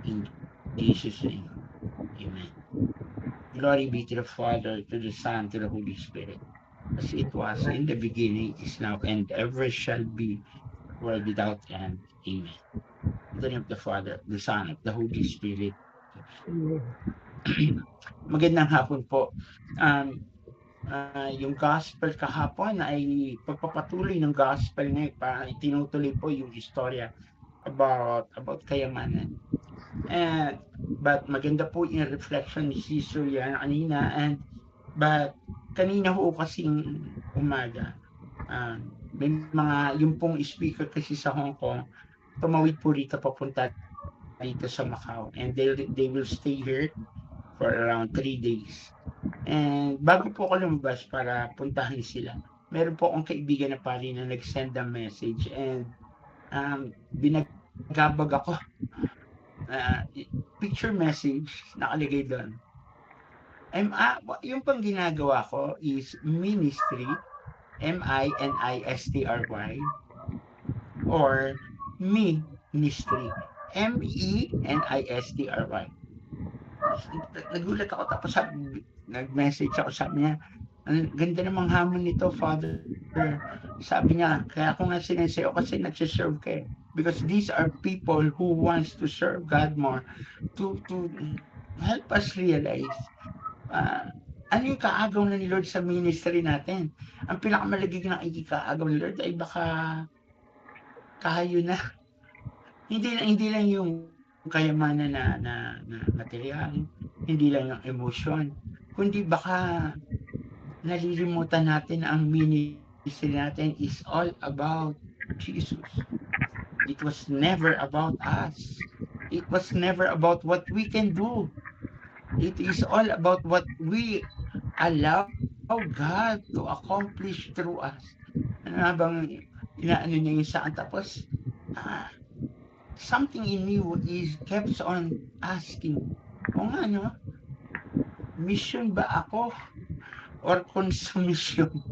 In Jesus' name, amen. Glory be to the Father, to the Son, to the Holy Spirit, as it was in the beginning, is now, and ever shall be, world without end. Amen. In the name of the Father, the Son, of the Holy Spirit. Magandang hapon po. Um, yung gospel kahapon ay pagpapatuloy ng gospel ngayon, tinutuloy po yung istorya about kayamanan. And but maganda po yung reflection ni Sister yan kanina, but kanina ho kasing umaga, may mga yung pong speaker kasi sa Hong Kong, tumawid po rito papunta dito sa Macau, and they will stay here for around 3 days. And bago po ako lumabas para puntahan sila, meron po akong kaibigan na pari na nag-send ng message, and binagabag ako. Picture message nakalagay doon. Yung pang ginagawa ko is ministry, MINISTRY, or ministry, MENISTRY. Nagulat ako, tapos nag-message ako, sabi niya, ang ganda namang hamon nito, Father. Sabi niya, kaya ako nga sinesayo kasi nagsiserve ka eh. Because these are people who wants to serve God more, to help us realize ano yung kaagaw na ni Lord sa ministry natin. Ang pinakamalagig na ikikaagaw ni Lord ay baka kayo na. Hindi lang yung kayamanan na material, hindi lang yung emotion, kundi baka nalilimutan natin ang ministry natin is all about Jesus. It was never about us. It was never about what we can do. It is all about what we allow God to accomplish through us. Ano habang inaano niya yung saan, tapos something in you is keeps on asking, o nga no, mission ba ako or consumption?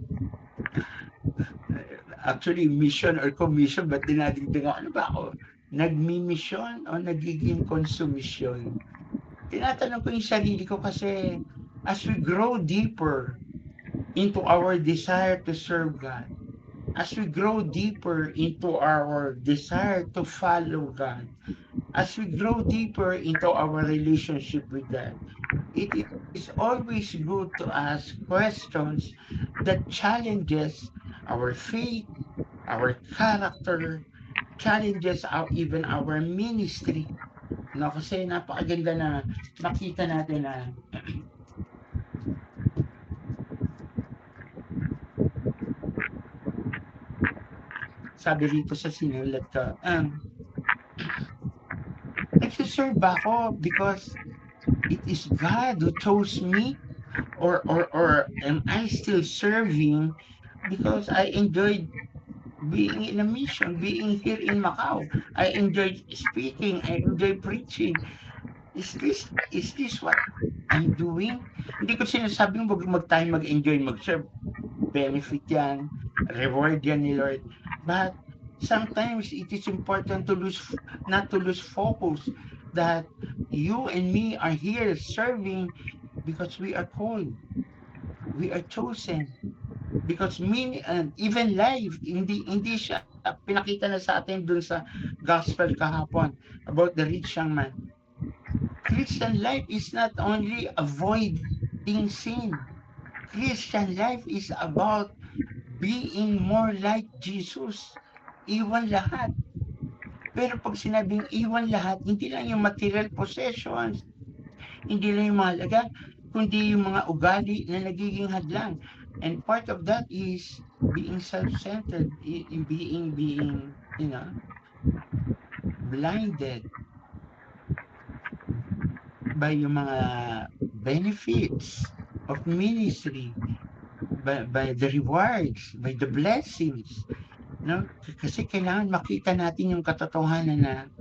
Actually, mission or commission, ba't dinadagdag ako? Ano ba ako? Nagmi-mission o nagiging consumption? Tinatanong ko yung sarili ko kasi as we grow deeper into our desire to serve God, as we grow deeper into our desire to follow God, as we grow deeper into our relationship with God, it is always good to ask questions that challenges our faith, our character, challenges even our ministry. No, kasi napakaganda na makita natin na sabi rito sa sinulat ko, nagsiserve ako because it is God who chose me, or am I still serving because I enjoyed being in a mission, being here in Macau. I enjoyed speaking, I enjoy preaching. Is this what I'm doing? Hindi ko sinasabing wag tayo mag-enjoy mag-serve. Benefit yan, reward yan ni Lord. But sometimes it is important not to lose focus that you and me are here serving because we are called, we are chosen. Because even life, hindi siya pinakita na sa atin dun sa gospel kahapon about the rich young man. Christian life is not only avoiding sin. Christian life is about being more like Jesus. Iwan lahat. Pero pag sinabing iwan lahat, hindi lang yung material possessions, hindi lang yung mahalaga, kundi yung mga ugali na nagiging hadlang. And part of that is being self-centered, being, blinded by yung mga benefits of ministry, by the rewards, by the blessings. No? Kasi kailangan makita natin yung katotohanan na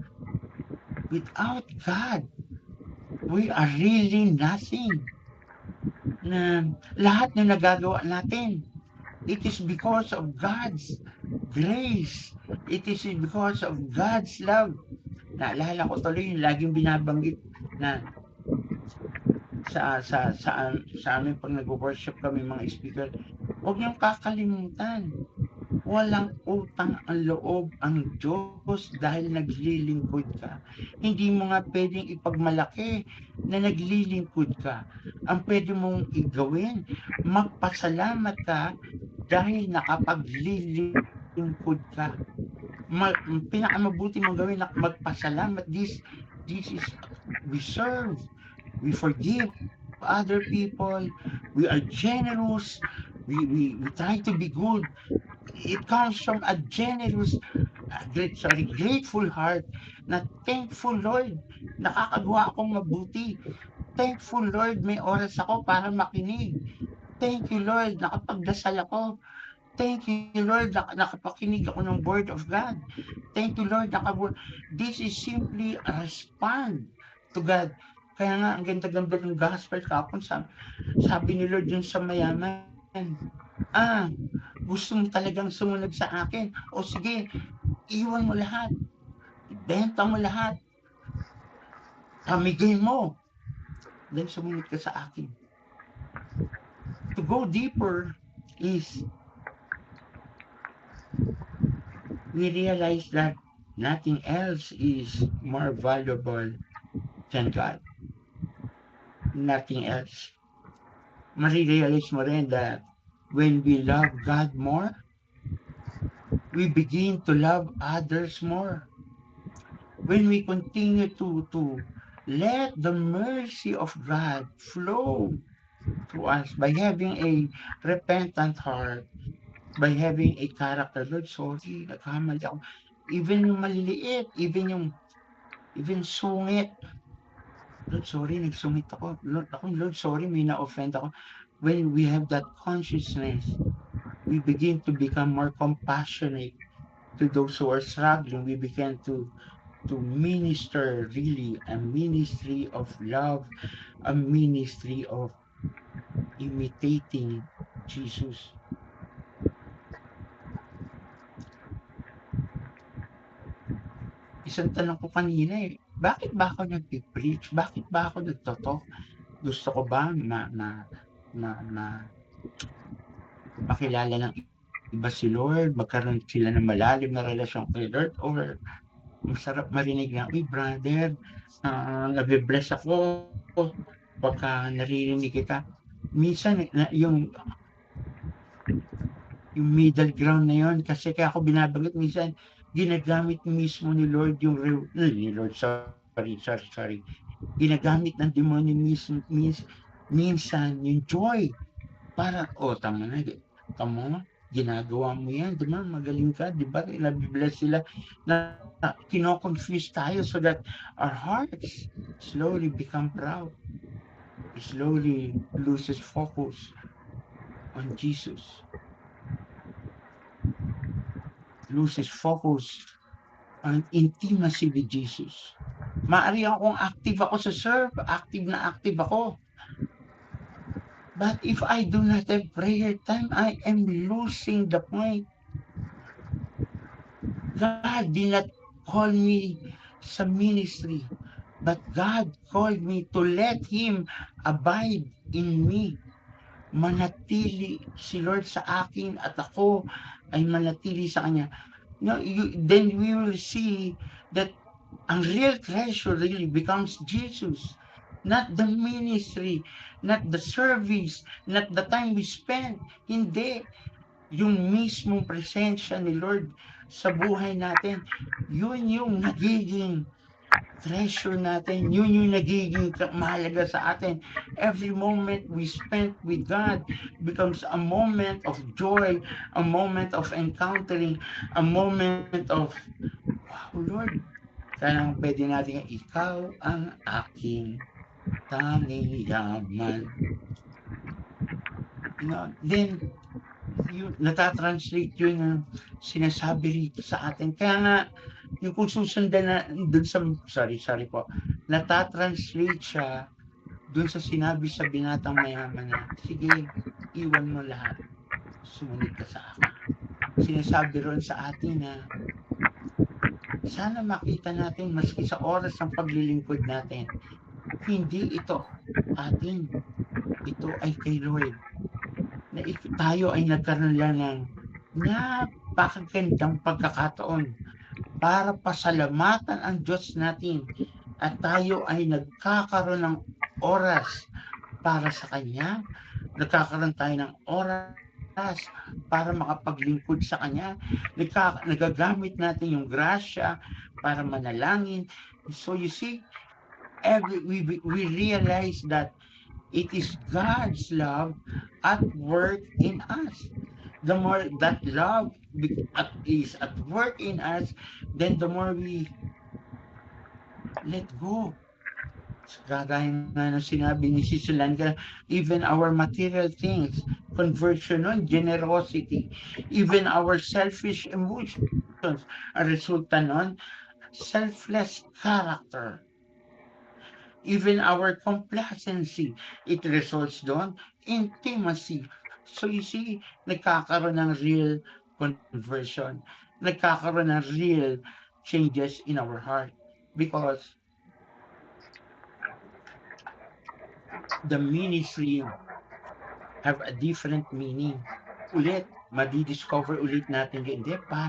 without God, we are really nothing. Na lahat na nagagawa natin, it is because of God's grace. It is because of God's love. Naalala ko tuloy yung laging binabanggit na sa amin 'pag nagwo-worship kami mga speaker, huwag niyong kakalimutan, walang utang ang loob ang Diyos dahil naglilingkod ka. Hindi mo nga puwedeng ipagmalaki na naglilingkod ka. Ang puwede mong gawin, magpasalamat ka dahil nakapaglilingkod ka. Pinakamabuti mong gawin na magpasalamat. This is we serve, we forgive other people, we are generous, we try to be good. It comes from a generous, grateful heart na thankful Lord, nakakagawa akong mabuti. Thankful Lord, may oras ako para makinig. Thank you Lord, nakapagdasal ako. Thank you Lord, nakapakinig ako ng word of God. Thank you Lord, this is simply a respond to God. Kaya nga, ang ganda-ganda ng gospel kahapon, sabi ni Lord dun sa mayaman, ah, gusto mo talagang sumunod sa akin? O sige, iwan mo lahat, ibenta mo lahat, pamigay mo, then sumunod ka sa akin. To go deeper is we realize that nothing else is more valuable than God. Nothing else. Marirealize mo rin that when we love God more, we begin to love others more. When we continue to let the mercy of God flow to us by having a repentant heart, by having a character, Lord, sorry, nagkamali ako. Even yung maliliit, even sungit, Lord, sorry, nagsungit Lord, sorry, may na-offend ako. When we have that consciousness, we begin to become more compassionate to those who are struggling. We begin to minister really a ministry of love, a ministry of imitating Jesus. Isang tanong ko kanina eh, bakit ba ako nagpi-preach? Bakit ba ako nagto-talk? Gusto ko ba ma makilala ng iba si Lord, magkaroon sila ng malalim na relasyon kay Lord, or masarap marinig na, "Uy brother, nabe-bless ako pagka naririnig kita." Minsan yung middle ground na yun, kasi kaya ako binabanggit minsan, ginagamit mismo ni Lord yung ni Lord, sorry. Ginagamit ng demonyo minsan yung joy para, "Oh, tama na, tama, ginagawa mo yan, 'di ba, magaling ka, 'di ba, nabi-bless sila." Na kino-confuse tayo so that our hearts slowly become proud, slowly loses focus on Jesus, loses focus on intimacy with Jesus. Maaari akong active ako sa serve, active ako. But if I do not have prayer time, I am losing the point. God did not call me sa ministry, but God called me to let Him abide in me. Manatili si Lord sa akin at ako ay manatili sa Kanya. No, then we will see that ang real treasure really becomes Jesus. Not the ministry, not the service, not the time we spend. Hindi. Yung mismong presensya ni Lord sa buhay natin, yun yung nagiging treasure natin, yun yung nagiging mahalaga sa atin. Every moment we spend with God becomes a moment of joy, a moment of encountering, a moment of, wow, Lord, kaya pwede natin, ikaw ang aking tanging yaman. Then, yung nata-translate yun ng sinasabi rito sa atin. Kaya nga, yung kung susundan na dun sa, sorry po, nata-translate siya dun sa sinabi sa binatang mayaman na, sige, iwan mo lahat, sumunod ka sa akin. Sinasabi ron sa atin na Sana makita natin maski sa oras ng paglilingkod natin, hindi ito atin, ito ay kay Lord. Na tayo ay nagkaroon lang ng napakagandang pagkakataon para pasalamatan ang Diyos natin at tayo ay nagkakaroon ng oras para sa Kanya, nagkakaroon tayo ng oras para makapaglingkod sa Kanya, nagagamit natin yung grasya para manalangin. So you see, we realize that it is God's love at work in us. The more that love is at work in us, then the more we let go. Kagaya nga ng sinabi ni Sister Lanka, even our material things, conversion nun, generosity, even our selfish emotions, ang resulta nun, selfless character, even our complacency, it results doon, intimacy. So you see, nagkakaroon ng real conversion, nagkakaroon ng real changes in our heart because the ministry have a different meaning. Ulit, madi-discover ulit natin, hindi pa,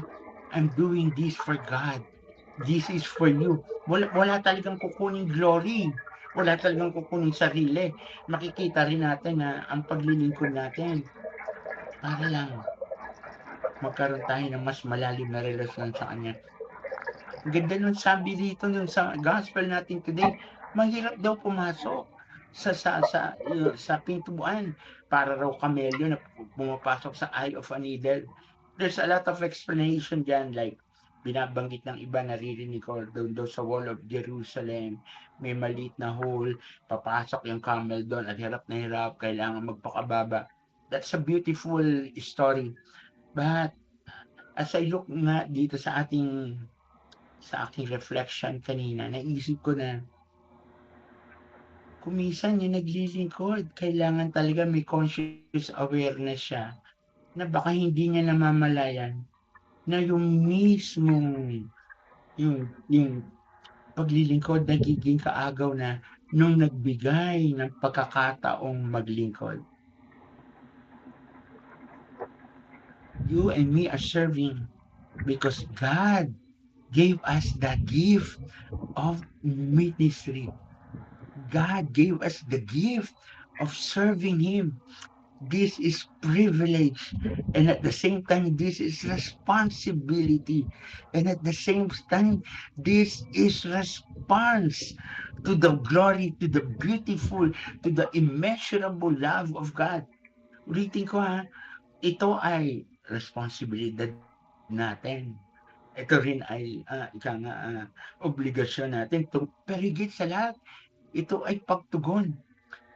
I'm doing this for God. This is for you. Wala talagang kukuning glory. Wala talagang kukuning sarili. Makikita rin natin na ang paglilingkod natin, para lang magkaroon tayo ng mas malalim na relasyon sa Kanya. Ang ganda nun sabi dito nun sa gospel natin today, mahirap daw pumasok sa pintuan para raw kamelyo na pumapasok sa eye of a needle. There's a lot of explanation diyan, like binabanggit ng iba, naririnig ko doon daw sa wall of Jerusalem, may maliit na hole, papasok yung camel doon at hirap na hirap, kailangan magpakababa. That's a beautiful story. But as I look nga dito sa aking reflection kanina, naisip ko na kung minsan yung naglilingkod, kailangan talaga may conscious awareness siya na baka hindi niya namamalayan na yung mismong yung paglilingkod nagiging kaagaw na nung nagbigay ng pagkakataong maglingkod. You and me are serving because God gave us the gift of ministry. God gave us the gift of serving Him. This is privilege, and at the same time, this is responsibility, and at the same time, this is response to the glory, to the beautiful, to the immeasurable love of God. Ulitin ko ha, ito ay responsibilidad natin. Ito rin ay obligasyon natin. Pero higit sa lahat, ito ay pagtugon.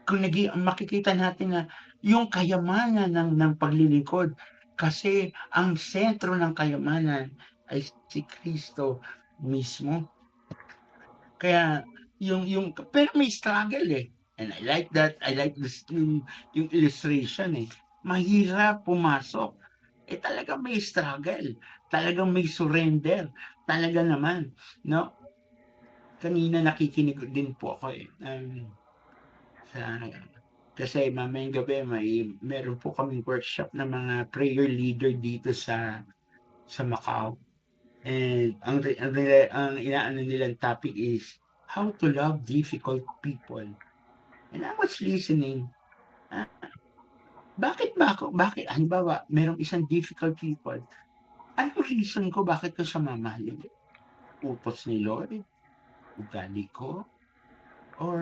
Kung makikita natin na yung kayamanan ng paglilingkod, kasi ang sentro ng kayamanan ay si Kristo mismo. Kaya pero may struggle eh. And I like that. I like this yung illustration eh. Mahirap pumasok. Eh talagang may struggle. Talagang may surrender. Talaga naman, no? Kanina nakikinig din po ako eh. Sa kasi mamayang gabi meron po kaming workshop ng mga prayer leader dito sa Macau. And ang inaano nilang topic is how to love difficult people. And I was listening. Ah, bakit halimbawa merong isang difficult people, ano reason ko bakit ko siya mamahalin? Utos ni Lord? Ugali ko? Or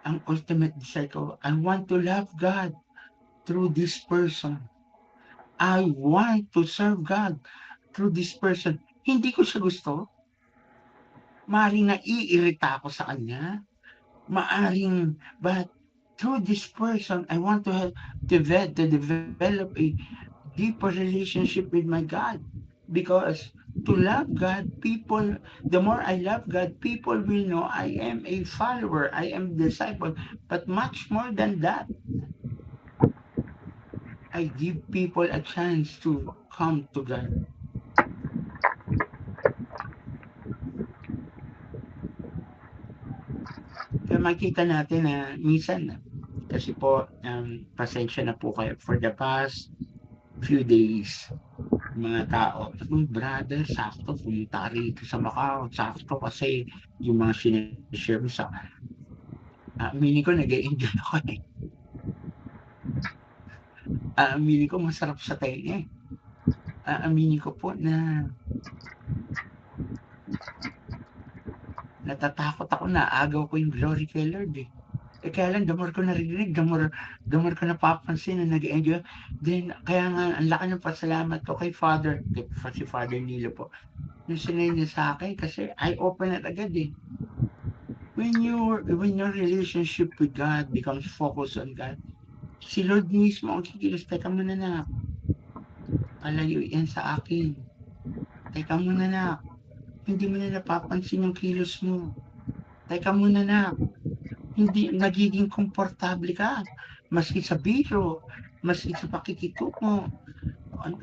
ang ultimate desire ko, I want to love God through this person. I want to serve God through this person. Hindi ko siya gusto. Maaring naiirita ako sa kanya. Maaring, but through this person, I want to help to develop a deeper relationship with my God. Because to love God, the more I love God, people will know I am a follower, I am a disciple. But much more than that, I give people a chance to come to God. makikita natin na minsan, kasi po, pasensya na po kayo for the past few days, mga tao, brother, sakto pumunta ka rito sa Macau, sakto kasi yung mga sinishare mo sa aaminin ko nag-e-enjoy ako, eh. Aaminin ko masarap sa tenga, eh. Aaminin ko po na natatakot ako, naaagaw ko yung glory kay Lord, eh. Eh, kaya lang the more ko naririnig, the more ko napapansin na nag-e-enjoy. Then kaya nga ang laki ng pasalamat ko kay Father, si Father Nilo po, yung sinend niya sa'kin kasi eye-opener agad, eh. When your relationship with God becomes focused on God, si Lord mismo ang kikilos, "Teka muna anak, palayo yan sa akin. Teka muna anak, hindi mo na napapansin yung kilos mo. Teka muna anak, hindi nagiging komportable ka, maski sa biro, maski sa pakikitungo."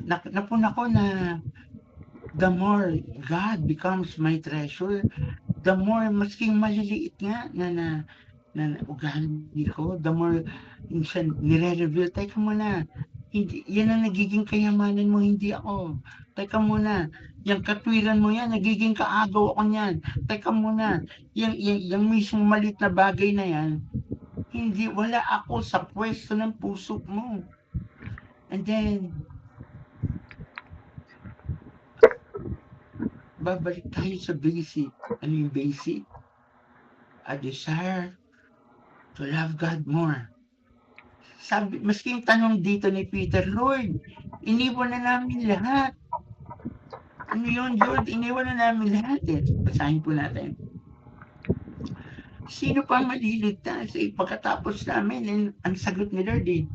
Napuna ko na the more God becomes my treasure, the more masking maliliit nga na ugali ko, the more minsan nire-reveal, "Teka muna, hindi yan ang nagiging kayamanan mo, hindi ako. Teka muna, yang katwiran mo yan, nagiging kaagaw ako niyan. Teka muna, yang mismong maliit na bagay na yan, hindi wala ako sa puwesto ng puso mo." And then, babalik tayo sa basic. Ano yung basic? A desire to love God more. Sabi, maski yung tanong dito ni Peter, "Lord, iniwan na namin lahat." Ano yun, Lord? Iniwan na namin lahat, eh. Basahin po natin. Sino pa maliligtas? Eh, pagkatapos namin, ang sagot ni Lord, eh,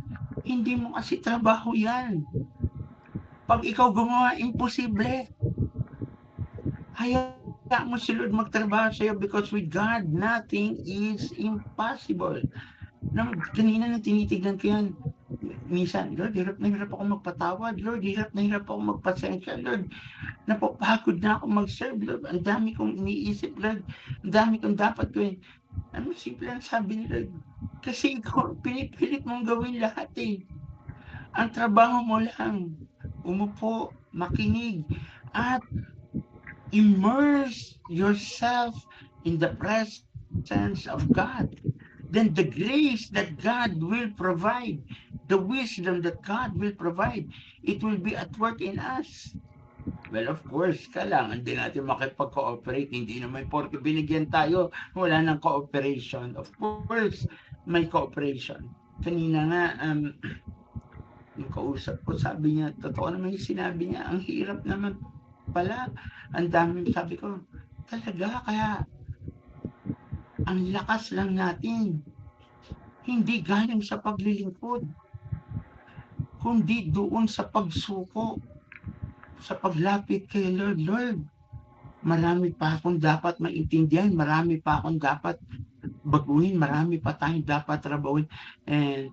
"Hindi mo kasi trabaho yan. Pag ikaw gumawa, imposible. Hayaan mo si Lord magtrabaho sa'yo because with God, nothing is impossible." Kanina nang tinitignan ko yan, minsan, "Lord, hirap na hirap ako magpatawad. Lord, hirap na hirap ako magpasensya. Lord, napapagod na ako mag-serve. Lord, ang dami kong iniisip. Lord, ang dami kong dapat gawin." Ano, simple lang sabi ni Lord, "Kasi ikaw, pinipilit mong gawin lahat, eh. Ang trabaho mo lang, umupo, makinig, at immerse yourself in the presence of God. Then the grace that God will provide, the wisdom that God will provide, it will be at work in us." Well, of course, kailangan din natin makipag-cooperate. Hindi naman porke binigyan tayo, wala ng cooperation. Of course, may cooperation. Kanina nga, yung kausap ko, sabi niya, totoo naman yung sinabi niya, ang hirap naman pala. Ang dami, sabi ko, talaga, kaya ang lakas lang natin, hindi galing sa paglilingkod, kundi doon sa pagsuko, sa paglapit kay Lord. Lord, marami pa akong dapat maintindihan, marami pa akong dapat baguhin, marami pa tayong dapat trabahuin. And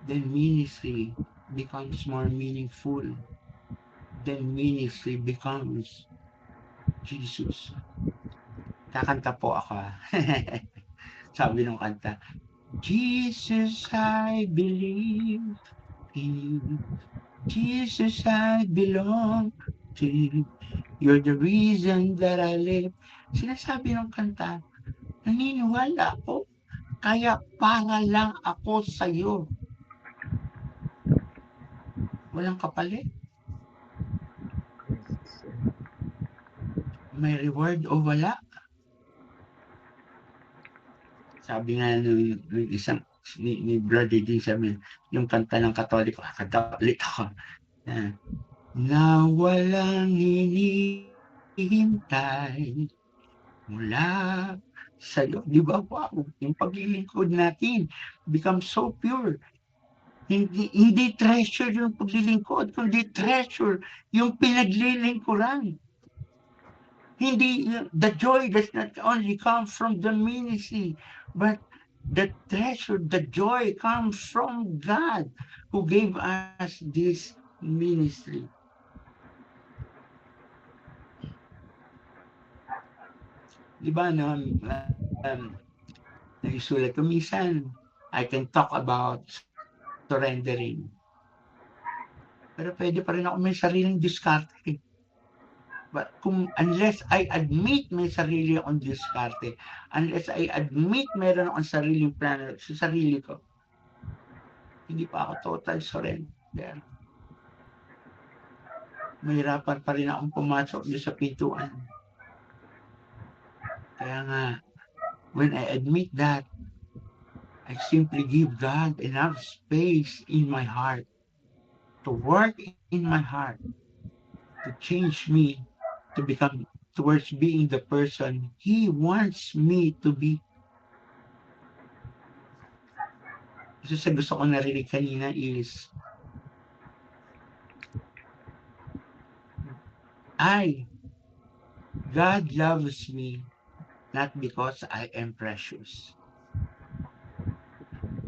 then ministry becomes more meaningful. Then ministry becomes Jesus. Kakanta po ako, ah. Sabi ng kanta, "Jesus, I believe in you. Jesus, I belong to you. You're the reason that I live." Sinasabi ng kanta, naniniwala ako, kaya para lang ako sa'yo. Walang kapalit. May reward o wala. Sabi nga nung isang ni Brother D, sabi, yung kanta ng Katoliko, kakanta ulit ako, na walang hinihintay mula sa'yo. Di ba, wow, yung paglilingkod natin becomes so pure. Hindi treasure yung paglilingkod, kundi treasure yung pinaglilingkuran. Hindi, the joy does not only come from the ministry, but the treasure, the joy comes from God who gave us this ministry. Di ba, no? yung sulat ko minsan, I can talk about surrendering. Pero pwede pa rin ako may sariling diskarte. But kung unless I admit may sarili akong diskarte, unless I admit meron akong sariling plano sa sarili ko, hindi pa ako total surrender. Mahirapan pa rin akong pumasok doon sa pintuan. Kaya nga, when I admit that, I simply give God enough space in my heart to work in my heart, to change me, to become towards being the person He wants me to be. Isa sa gusto ko narinig kanina is, I, God loves me not because I am precious.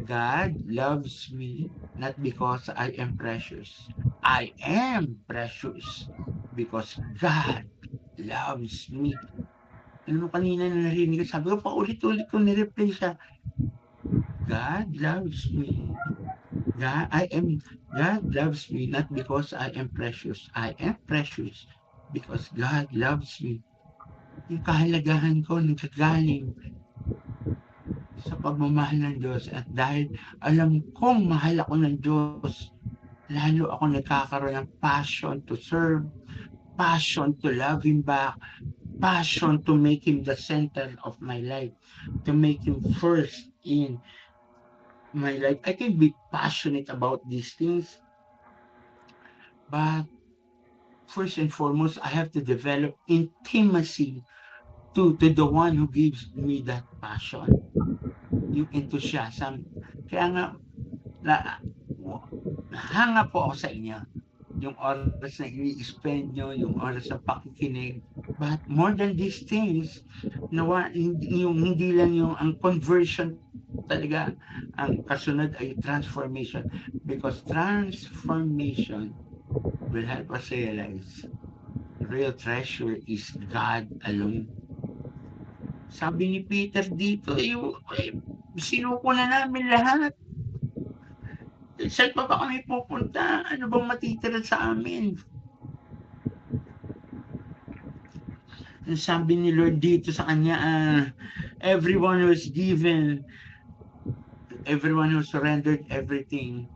God loves me not because I am precious. I am precious because God loves me. Ano kanina na narinig ko, sabi ko, paulit-ulit ko nireplay siya. God loves me. God loves me not because I am precious. I am precious because God loves me. Yung kahalagahan ko nagkagaling sa pagmamahal ng Diyos at dahil alam kong mahal ako ng Diyos, lalo ako nagkakaroon ng passion to serve, passion to love Him back, passion to make Him the center of my life, to make Him first in my life. I can be passionate about these things, but first and foremost, I have to develop intimacy to the one who gives me that passion, yung enthusiasm. Kaya nga, na, nahanga po ako sa inyo. Yung oras na ini-spend nyo, yung oras ng pakikinig. But more than these things, yung hindi lang yung ang conversion talaga, ang kasunod ay transformation. Because transformation will help us realize real treasure is God alone. Sabi ni Peter dito, sinuko na namin lahat. Saan pa ba kami pupunta? Ano bang matitira sa amin? Sabi ni Lord dito sa kanya, everyone who's given, everyone who surrendered everything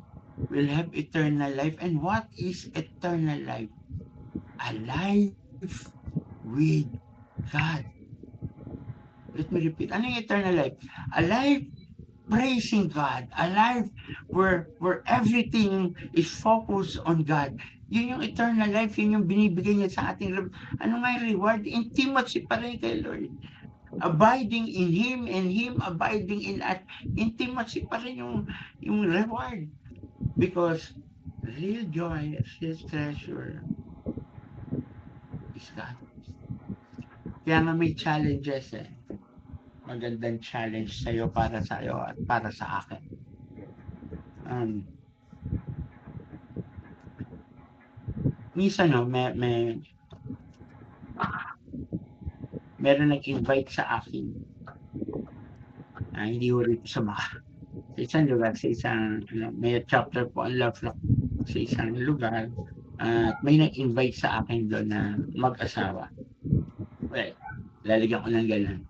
will have eternal life. And what is eternal life? A life with God. Let me repeat. Ano yung eternal life? A life praising God, a life where everything is focused on God. Yun yung eternal life, yun yung binibigay niya sa ating, ano nga yung reward? Intimacy pa rin kay Lord. Abiding in Him and Him abiding in us. Intimacy pa rin yung reward. Because real joy, real treasure is God. Kaya nga may challenges eh. Magandang challenge sa'yo, para sa'yo at para sa akin. Minsan no, meron nag-invite sa akin. Hindi ko rin sa isang lugar, sa isang, may chapter po ang Love Lock sa isang lugar. At may nag-invite sa akin doon na mag-asawa. Well, lalagyan ko ng ganun.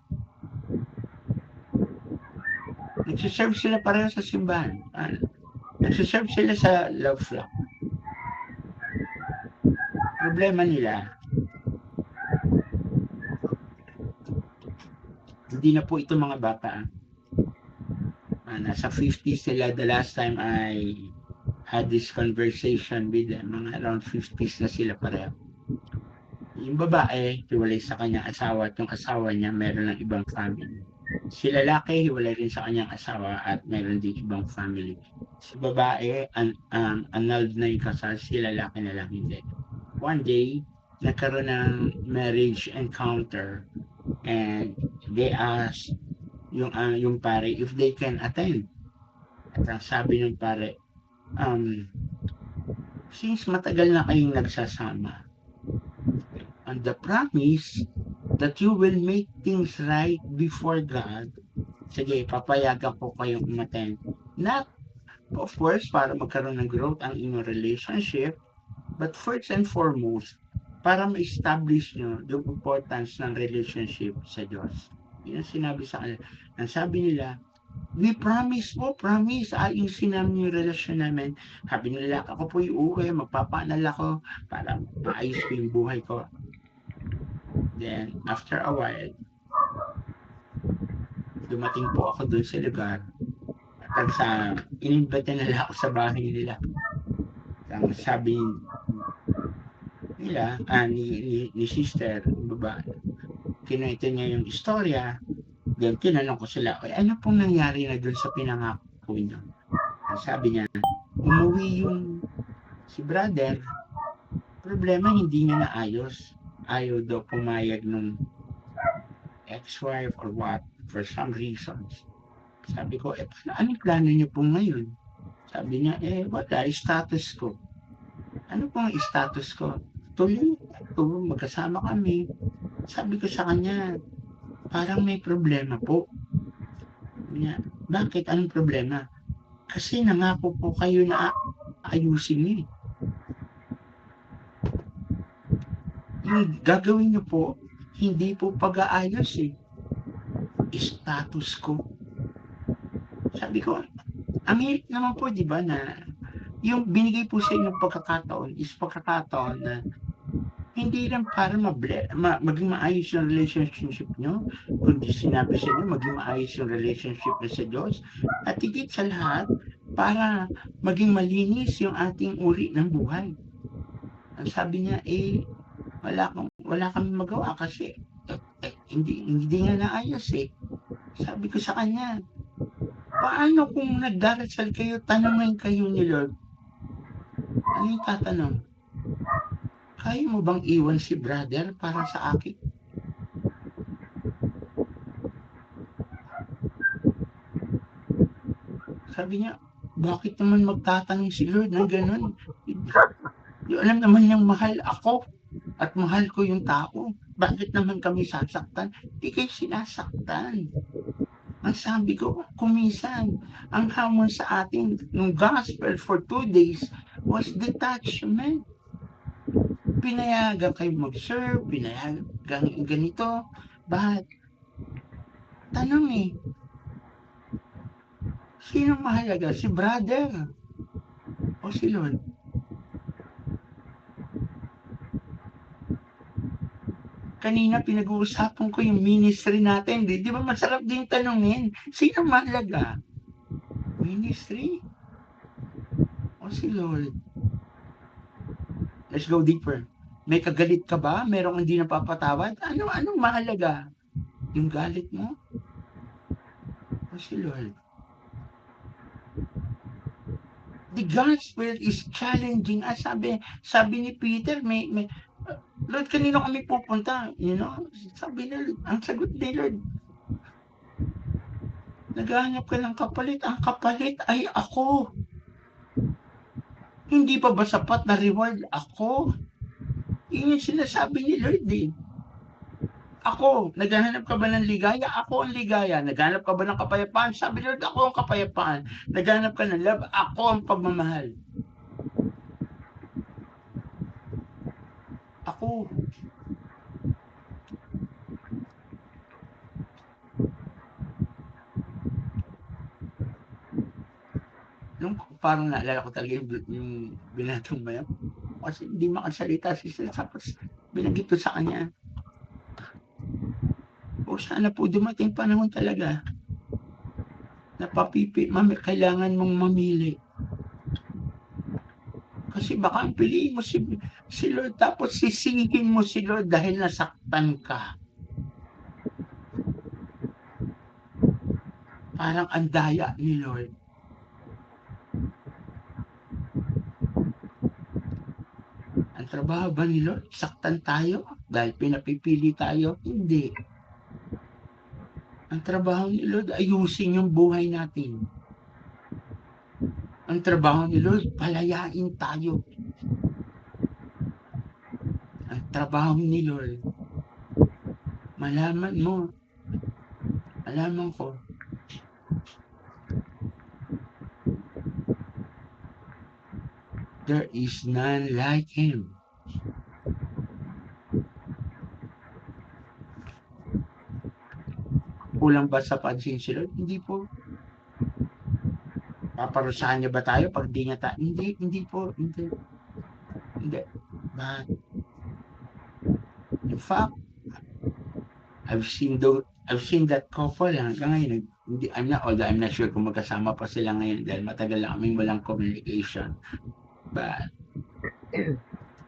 Nagsiserve sila pareho sa simbahan. Nagsiserve sila sa Love Flock. Problema nila, hindi na po ito mga bata. Nasa 50s sila. The last time I had this conversation with them, mga around 50s na sila pareho. Yung babae, hiwalay sa kanyang asawa at yung asawa niya meron ng ibang family. Si lalaki, hiwalay rin sa kanyang asawa at meron din ibang family. Si babae, annulled na yung kasal, si lalaki na lang hindi. One day, nagkaroon ng marriage encounter and they asked yung pare if they can attend. At ang sabi ng pare, since matagal na kayong nagsasama, and the promise that you will make things right before God, sige, papayagan ko kayong umattend. Not, of course, para magkaroon ng growth ang inyong relationship, but first and foremost, para ma-establish nyo yung importance ng relationship sa Diyos. Yun ang sinabi sa kanila. Ang sabi nila, we promise po, promise, ayusin namin yung relasyon namin. Sabi nila, ako po uuwi, magpapaanal ako para maayos ko yung buhay ko. Then, after a while, dumating po ako doon sa lugar. At inimbita nila ako sa bahay nila. Ang sabi nila, ni sister, babae, kinuwento niya yung istorya. Then, tinanong ko sila, ano pong nangyari na doon sa pinangako niyo? Sabi niya, umuwi yung si brother, problema hindi niya naayos. Ayaw daw pumayag ng ex-wife or what, for some reasons. Sabi ko, anong plano niyo po ngayon? Sabi niya, wala, status ko. Ano pong status ko? Tuloy, magkasama kami. Sabi ko sa kanya, parang may problema po. Sabi niya, bakit? Anong problema? Kasi nangako po kayo na ayusin niyo. Yung gagawin niyo po, hindi po pag-aayos status ko. Sabi ko, ang hirap naman po, di ba, na yung binigay po sa inyong pagkakataon is pagkakataon na hindi lang para maging maayos yung relationship nyo, kundi sinabi sa inyo, maging maayos yung relationship na sa Diyos. At higit sa lahat, para maging malinis yung ating uri ng buhay. Ang sabi niya, wala kami magawa kasi hindi nga naayos Sabi ko sa kanya, paano kung nagdarasal kayo, tanongin kayo ni Lord? Ano yung tatanong? Kaya mo bang iwan si brother para sa akin? Sabi niya, bakit naman magtatanong si Lord ng ganun? Yung alam naman niyang mahal ako at mahal ko yung tao. Bakit naman kami sasaktan? Di kayo sinasaktan. Ang sabi ko, kumisan, ang hamon sa atin ng gospel for 2 days was detachment. Pinayagan kayo mag-serve, pinayagan ganito. But, tanong sino mahalaga? Si brother o si Lord? Kanina pinag-uusapan ko yung ministry natin. Di ba masarap din tanungin? Sino mahalaga? Ministry o si Lord? Let's go deeper. May kagalit ka ba? Merong hindi napapatawad? Anong mahalaga? Yung galit mo? O si Lord? The gospel is challenging us. Sabi ni Peter, Lord, kanino kami pupunta? Sabi ni Lord, ang sagot ni Lord, naghahanap ka ng kapalit. Ang kapalit ay ako. Hindi pa ba sapat na reward ako? Yun yung sinasabi ni Lord Ako, naghahanap ka ba ng ligaya? Ako ang ligaya. Naghahanap ka ba ng kapayapaan? Sabi ni Lord, ako ang kapayapaan. Naghahanap ka ng love? Ako ang pagmamahal. Ako. Nung parang naalala ko talaga yung binatong bayan. Kasi hindi makasalita si Sir. Tapos binanggit ko sa kanya. O sana po dumating panahon talaga na kailangan mong mamili. Kasi baka ang piliin mo si Lord tapos sisingin mo si Lord dahil nasaktan ka. Parang ang daya ni Lord. Ang trabaho ba ni Lord? Saktan tayo dahil pinapipili tayo? Hindi. Ang trabaho ni Lord, ayusin yung buhay natin. Ang trabaho ni Lord, palayain tayo. Ang trabaho ni Lord, malaman ko, There is none like Him. Kulang ba sa pansin si Lord? Hindi po. Paparusahan niya ba tayo pag di niya hindi, hindi po, hindi, hindi. But, in fact, I've seen that couple hanggang ngayon. Hindi, although I'm not sure kung magkasama pa sila ngayon dahil matagal na kaming walang communication. But,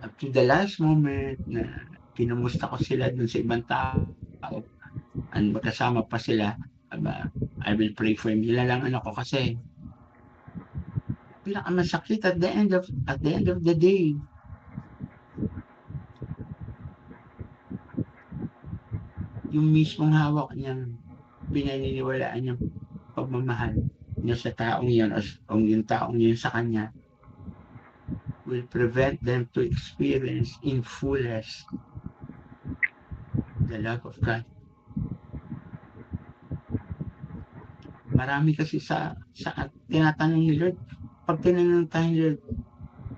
up to the last moment na kinumusta ko sila dun sa ibang tao, and magkasama pa sila, I will pray for him. Yun lang ano ko kasi pinakamasakit at the end of the day, yung mismong hawak niyang pinaniniwalaan niyang pagmamahal niya sa taong yun o yung taong yun sa kanya will prevent them to experience in fullest the love of God. Marami kasi sa tinatanong ni Lord, pag tinanong tayo ni Lord,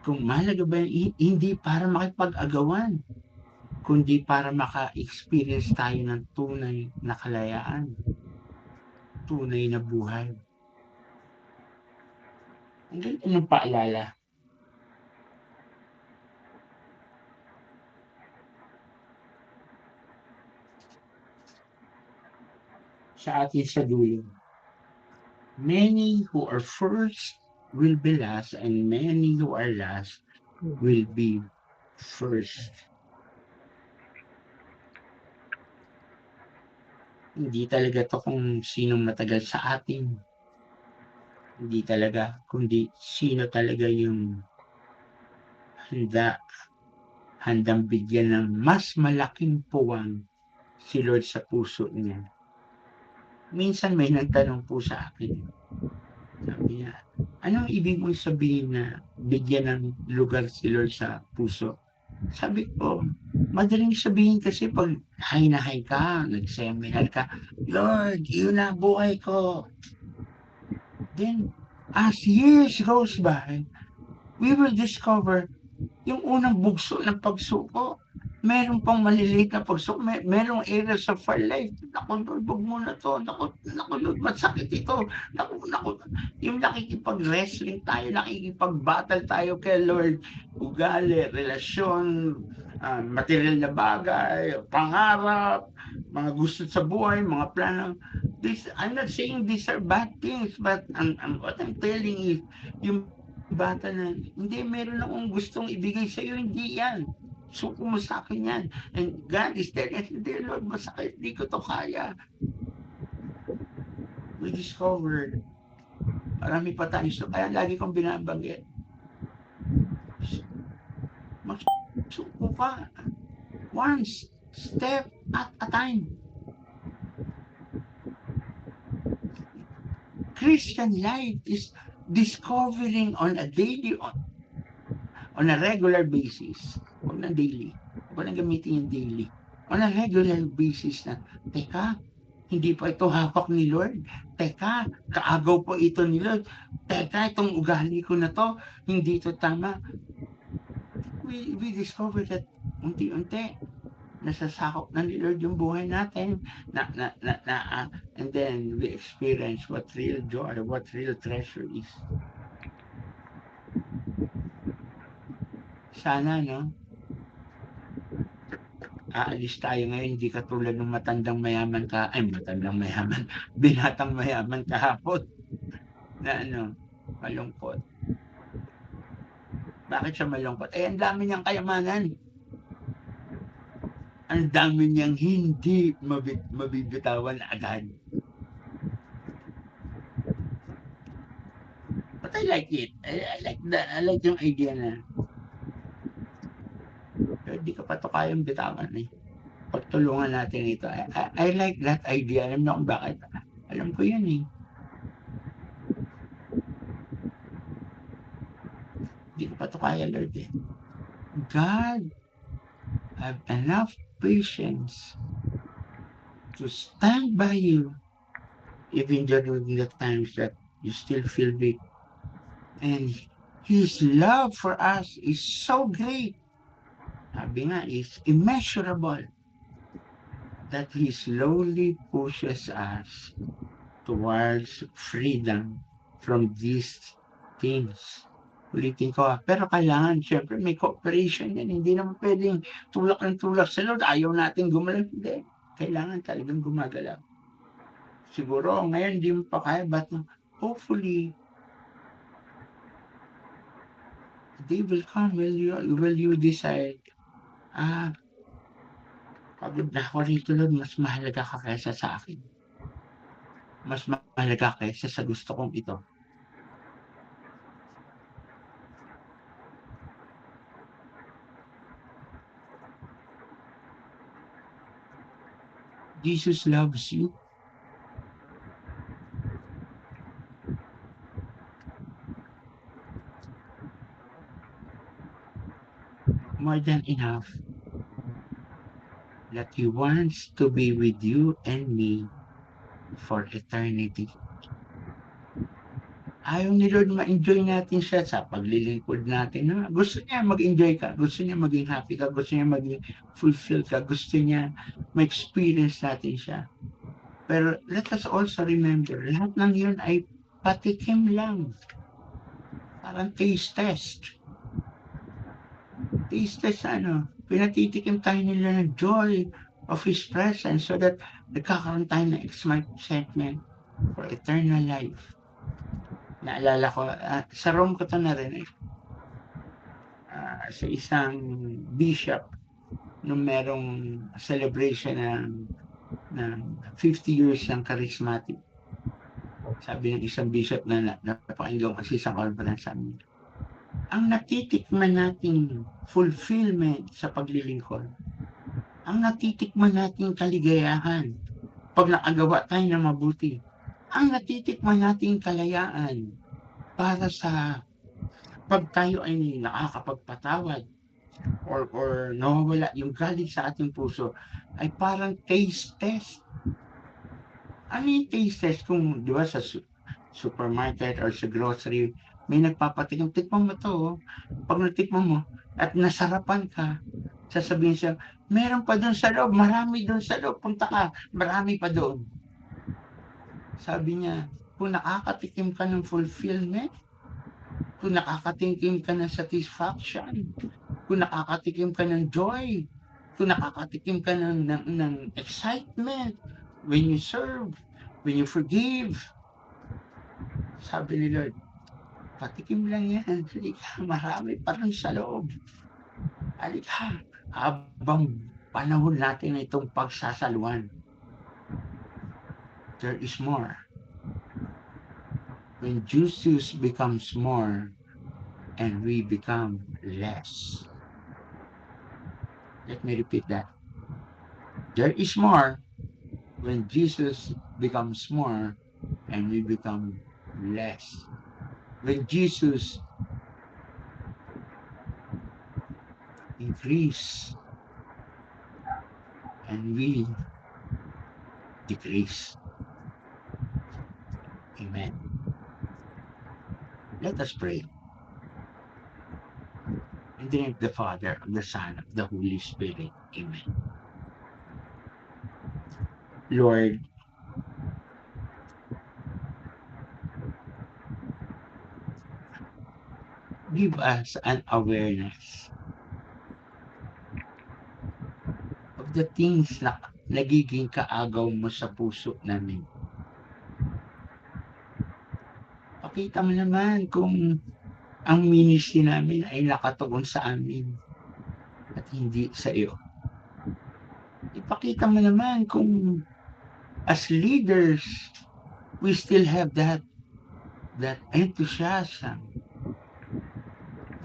kung mahalaga ba yun, hindi para makipag-agawan, kundi para maka-experience tayo ng tunay na kalayaan, tunay na buhay. Ang ganda ng paalala. Sa atin sa dulo. Many who are first will be last, and many who are last will be first. Hindi talaga to kung sinong matagal sa atin. Hindi talaga, kundi sino talaga yung handa, handang bigyan ng mas malaking puwang si Lord sa puso niya. Minsan may nagtanong po sa akin, sabi niya, anong ibig mong sabihin na bigyan ng lugar si Lord sa puso? Sabi ko, madaling sabihin kasi pag hay na hay ka, nag-seminar ka, Lord, yun na buhay ko. Then, as years goes by, we will discover yung unang bugso ng pagsuko, meron pang maliliit na pagsuko, merong areas of our life. Naku, Lord, wag mo na to. Naku, Lord, masakit ito. Naku. Yung nakikipag-wrestling tayo, nakikipag-battle tayo kay Lord, ugali, relasyon, material na bagay, pangarap, mga gusto sa buhay, mga plano. I'm not saying these are bad things, but what I'm telling is, yung bata na, hindi, meron akong gustong ibigay sa'yo, hindi yan. Suko mo sa akin yan. And God is telling us, hindi, Lord, masakit, hindi ko to kaya. We discovered, marami pa tayo. So, kaya lagi kong binabanggit, magsuko ka. One step at a time. Christian life is discovering on a regular basis. Huwag na daily. Huwag na gamitin yung daily. On a regular basis na, teka, hindi pa ito hawak ni Lord. Teka, kaagaw po ito ni Lord. Teka, itong ugali ko na to, hindi ito tama. We discover that unti-unti, nasasakop na ni Lord yung buhay natin. And then we experience what real joy, what real treasure is. Sana, no? Aalis tayo ngayon, hindi katulad ng matandang mayaman binatang mayaman kahapon na malungkot. Bakit siya malungkot? Ang dami niyang kayamanan. Ang dami niyang hindi mabibitawan agad. But I like it. I like that. I like yung idea na hindi ka pa to kayang bitawan eh. Pagtulungan natin ito. I like that idea. Alam mo kung bakit? Alam ko yan eh. Hindi ko pa to kaya, Lord eh. God have enough patience to stand by you even during the times that you still feel weak. And His love for us is so great. Sabi nga, is immeasurable that He slowly pushes us towards freedom from these things. Ulitin ko, pero kailangan, syempre, may cooperation yan. Hindi naman pwedeng tulak ng tulak sa Lord. Ayaw natin gumalaw. Hindi. Kailangan talagang gumagalaw. Siguro, ngayon, hindi mo pa kaya, but hopefully, they will come. Will you decide, pagod na ako rito, Lord, mas mahalaga ka kaysa sa akin. Mas mahalaga kaysa sa gusto kong ito. Jesus loves you. More than enough. That He wants to be with you and me for eternity. Ayaw ni Lord ma-enjoy natin siya sa paglilingkod natin. Ha? Gusto niya mag-enjoy ka. Gusto niya maging happy ka. Gusto niya maging fulfill ka. Gusto niya ma-experience natin siya. Pero let us also remember, lahat ng yun ay patikim lang. Parang taste test. Taste test pinatitikim tayo nila ng joy of His presence so that nagkakaroon tayo ng excitement for eternal life. Naalala ko, sa Rome ko ito narinig, sa isang bishop nung merong celebration ng 50 years ng charismatic. Sabi ng isang bishop na napakinggan kasi sa conference namin, ang natitikman nating fulfillment sa paglilingkod, ang natitikman nating kaligayahan pag nakagawa tayo ng mabuti, ang natitikman nating kalayaan para sa pag tayo ay nakakapagpatawad or nawawala yung galit sa ating puso, ay parang taste test. Ano yung taste test kung, di ba, sa supermarket or sa grocery, may nagpapatikim, tikman mo to. Pag natikman mo at nasarapan ka, sasabihin siya, meron pa doon sa loob, marami doon sa loob, punta ka, marami pa doon. Sabi niya, kung nakakatikim ka ng fulfillment, kung nakakatikim ka ng satisfaction, kung nakakatikim ka ng joy, kung nakakatikim ka ng excitement, when you serve, when you forgive, sabi ni Lord, patikim lang yan. Halika, marami pa rin sa loob. Halika, habang panahon natin itong pagsasaluan, there is more. When Jesus becomes more and we become less. Let me repeat that. There is more when Jesus becomes more and we become less. When Jesus increase and we decrease. Amen. Let us pray. In the name of the Father, of the Son, of the Holy Spirit. Amen. Lord, give us an awareness of the things na nagiging kaagaw mo sa puso namin. Pakita mo naman kung ang ministry namin ay nakatuon sa amin at hindi sa iyo. Ipakita mo naman kung as leaders, we still have that enthusiasm,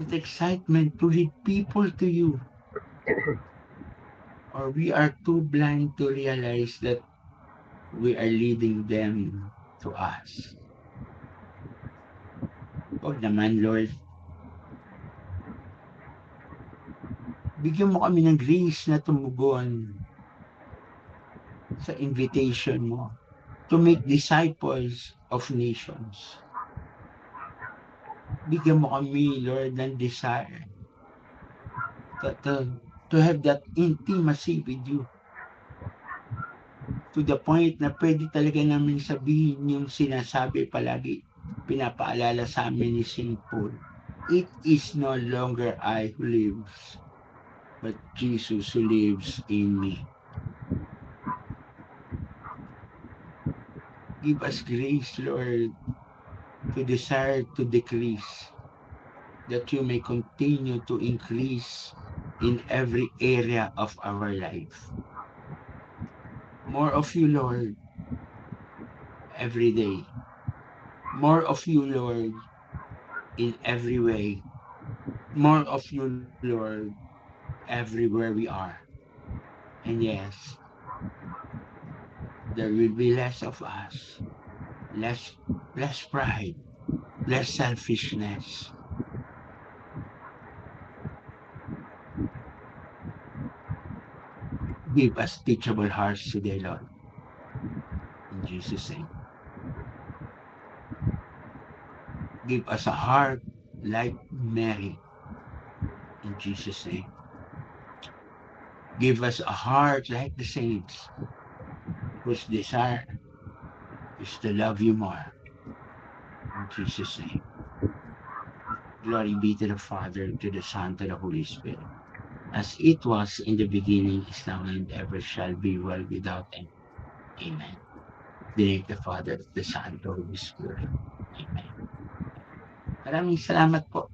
that excitement to lead people to you. Or we are too blind to realize that we are leading them to us. Huwag naman, Lord. Bigyan mo kami ng grace na tumugon sa invitation mo to make disciples of nations. Bigyan mo kami, Lord, ng desire to, to, to have that intimacy with you to the point na pwede talaga namin sabihin yung sinasabi palagi, pinapaalala sa amin ni St. Paul. It is no longer I who lives, but Jesus who lives in me. Give us grace, Lord, to desire to decrease, that you may continue to increase in every area of our life. More of you, Lord, every day. More of you, Lord, in every way. More of you, Lord, everywhere we are. And yes, there will be less of us, less less pride, less selfishness. Give us teachable hearts today, Lord. In Jesus' name. Give us a heart like Mary. In Jesus' name. Give us a heart like the saints, whose desire is to love you more. In Jesus' name. Glory be to the Father, to the Son, to the Holy Spirit, as it was in the beginning, is now, and ever shall be, world without end. Amen. The name of the Father, the Son, the Holy Spirit. Amen. Maraming salamat po.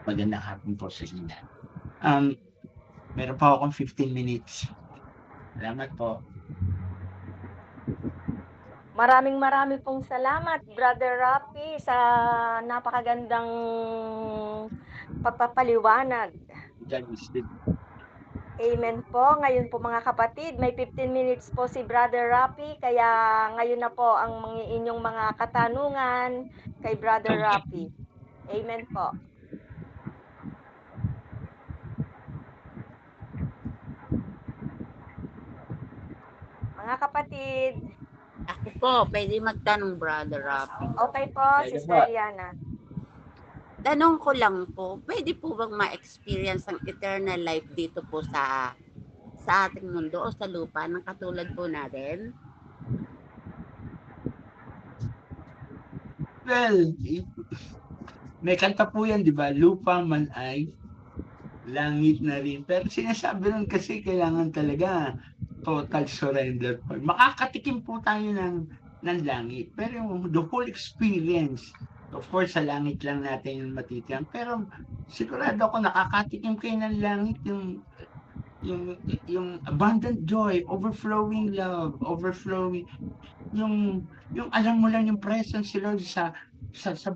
Magandang hapon po sa inyo. Um, Meron pa akong 15 minutes. Salamat po. Maraming pong salamat, Brother Rafi, sa napakagandang pagpapaliwanag. God is the Amen po. Ngayon po mga kapatid, may 15 minutes po si Brother Rafi, kaya ngayon na po ang inyong mga katanungan kay Brother Rafi. Amen po. Mga kapatid, Ako po, pwede magtanong, Brother Rafi. okay po, Pwede po. Sister Liana. Tanong ko lang po, pwede po bang ma-experience ang eternal life dito po sa ating mundo o sa lupa ng katulad po natin? Well, may kanta po yan, di ba? Lupa man ay, langit na rin. Pero sinasabi nun kasi kailangan talaga total surrender po. Makakatikim po tayo ng langit. Pero yung the whole experience, of course, sa langit lang natin yung matitiyan. Pero sigurado ako nakakatikim kayo ng langit yung yung abundant joy, overflowing love, overflowing yung alam mo lang yung presence si Lord sa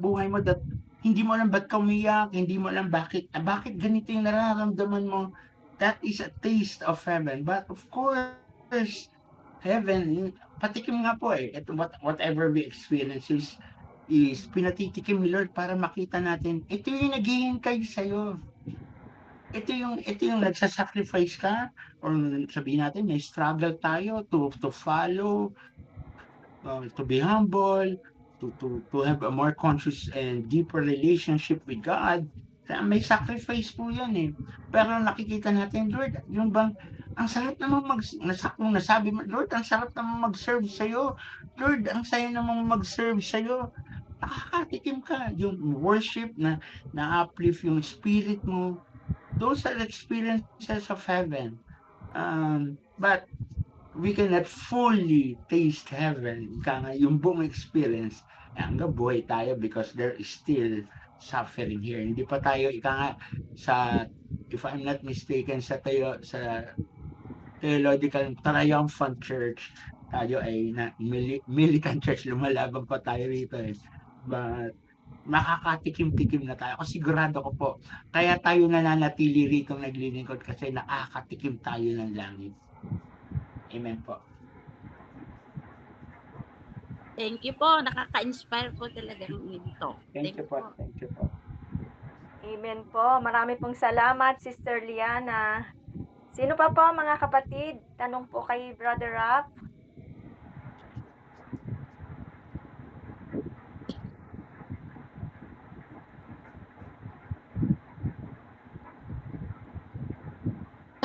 buhay mo that hindi mo alam ba't ka umiyak, hindi mo alam bakit ganito yung nararamdaman mo. That is a taste of heaven. But of course, heaven, patikim nga po eh. Whatever we experience is pinatitikim ni Lord para makita natin, ito yung naghihintay sa'yo. Ito yung nagsasacrifice ka or sabihin natin may struggle tayo to follow, to be humble, to have a more conscious and deeper relationship with God. Kaya may sacrifice po yan eh. Pero nakikita natin, Lord, yung bang, ang sarap naman kung nasabi mo, Lord, ang sarap naman mag-serve sa'yo. Lord, ang saya naman mag-serve sa'yo. Nakakatikim ka. Yung worship na-uplift yung spirit mo. Those are experiences of heaven. But we cannot fully taste heaven. Ika nga, yung buong experience, hanggang buhay tayo because there is still suffering here. Hindi pa tayo, ika nga, sa, if I'm not mistaken, sa theological triumphant church, tayo ay militant church, lumalaban pa tayo rito eh. But, makakatikim-tikim na tayo. Kasi sigurado ko po, kaya tayo nananatili rito naglilingkod kasi nakakatikim tayo ng langit. Amen po. Thank you po, nakaka-inspire po talaga ito. Thank you po. Thank you po. Amen po. Marami pong salamat, Sister Liana. Sino pa po mga kapatid? Tanong po kay Brother Rap.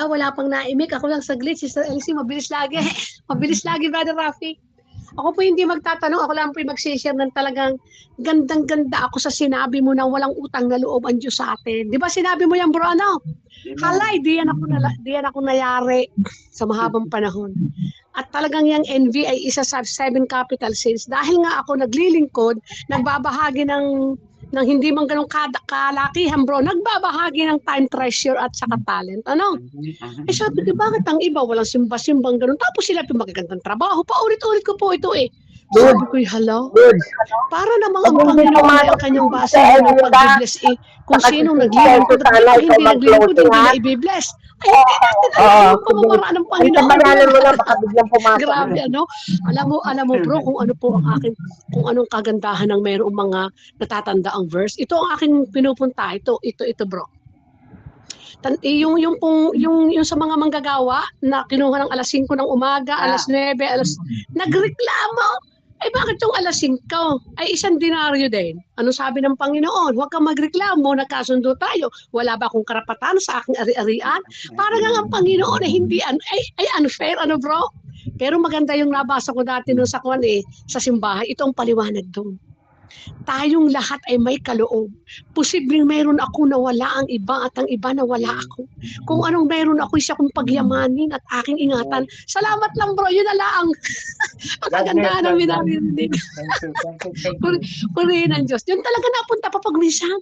Wala pang naimik. Ako lang saglit. Sister Elsie, mabilis lagi. Mabilis lagi, Brother Rafi. Ako po hindi magtatanong. Ako lang po yung mag-share ng talagang gandang-ganda ako sa sinabi mo na walang utang na loob ang Diyos sa atin. Di ba sinabi mo yan, bro? Ano? Halay, di yan ako nayari sa mahabang panahon. At talagang yung envy ay isa sa 7 capital sins. Dahil nga ako naglilingkod, nagbabahagi ng hindi man ganun kalakihan, bro, nagbabahagi ng time, treasure at saka talent. Ano? Eh sabi ko, bakit ang iba walang simba-simbang ganun? Tapos sila yung magagandang trabaho. Paulit-ulit ko po ito eh. Sabi ko, hala, para namang ang Panginoon ay ang kanyang base ng pag-bless eh. Kung sinong naglilingkod at hindi naglilingkod, hindi na i-bless. Ay, hindi natin alam yung pamamaraan ng Panginoon. Grabe, ano? Alam mo bro, kung ano po ang aking, kung anong kagandahan ng mayroong mga natatanda ang verse. Ito ang aking pinupunta. Ito bro. Yung sa mga manggagawa na kinuha ng alas 5 ng umaga, alas 9, nagreklamo. Ay bakit yung alas 5? Ay isang denaryo din. Ano sabi ng Panginoon? Huwag kang magreklamo, nagkasundo tayo. Wala ba akong karapatan sa aking ari-arian? Parang ang Panginoon ay hindi ay unfair, ano bro? Pero maganda yung nabasa ko dati nung sa sa simbahan. Ito ang paliwanag doon. Tayong lahat ay may kaloob. Posibleng mayroon ako na wala ang iba at ang iba na wala ako. Kung anong mayroon ako, isa kong pagyamanin at aking ingatan. Salamat lang bro, yun na lang. Ang kagandahan ng minarinig. Purihin ng Diyos. Yun talaga napunta pa pag minsan.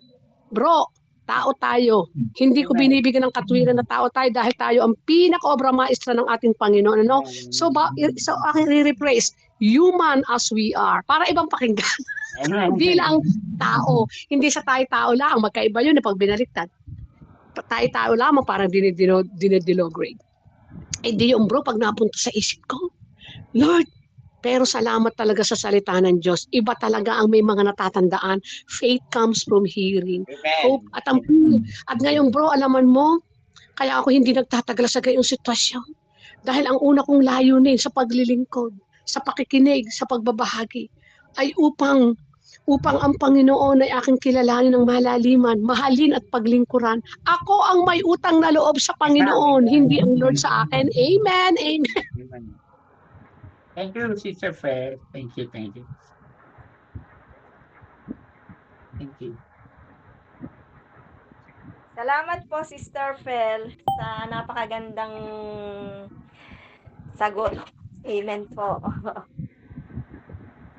Bro, tao tayo. Hindi ko binibigyan ng katwiran na tao tayo dahil tayo ang pinaka-obra maestra ng ating Panginoon. Ano? So aking re-rephrase, human as we are. Para ibang pakinggan. Bilang tao. Hindi sa tayo-tao lang. Magkaiba yun na pag binaliktad. Tayo-tao lamang parang dinidilograde. Eh di yung bro, pag napunta sa isip ko, Lord, pero salamat talaga sa salita ng Diyos. Iba talaga ang may mga natatandaan. Faith comes from hearing. Hope at ngayon bro, alaman mo, kaya ako hindi nagtatagal sa gayong sitwasyon. Dahil ang una kong layunin sa paglilingkod, sa pakikinig, sa pagbabahagi, ay upang ang Panginoon ay aking kilalanin ng malaliman, mahalin at paglingkuran. Ako ang may utang na loob sa Panginoon, hindi ang Lord sa akin. Amen. Amen. Thank you, Sister Fair. Thank you. Thank you. Salamat po, Sister Fel, sa napakagandang sagot. Amen po.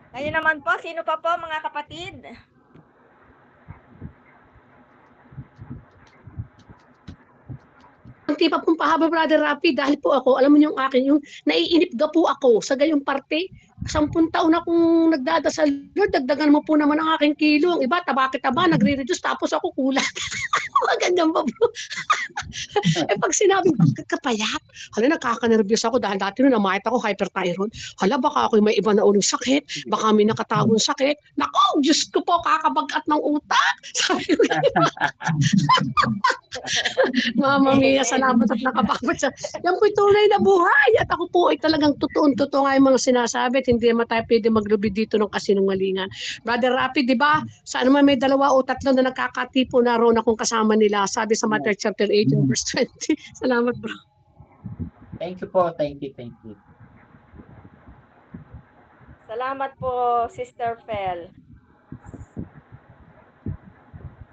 Ngayon naman po, sino pa po mga kapatid? Hindi pa pong pahaba, Brother Rafi, dahil po ako, alam mo yung akin, yung naiinip ga po ako sa gayong parte. 10 taon akong nagdadasal, Lord, dagdagan mo po naman ang aking kilo. Ang iba, taba, nagre-reduce, tapos ako kulang. Ganyan ba bro? Eh pag sinabi, bakit ka payat? Hala, nakaka-nervyos ako dahil dati nung namahit ako, hyperthyroid. Hala, baka ako may iba na uling sakit. Baka may nakatagong sakit. Nako, Diyos ko po, kakabagat ng utak. Sabi ko, Mama Mia, salamat at nakapagod sa... Yan po'y tunay na buhay. At ako po ay talagang totoo nga yung mga sinasabi. At hindi naman tayo pwede maglubi dito ng kasinungalingan. Brother Rapi, di ba? Saan naman may 2 o 3 na nagkakatipo na roon akong kasama nila. Sabi sa Matthew chapter 18 verse 20. Salamat bro. Thank you po. Thank you. Salamat po, Sister Fel.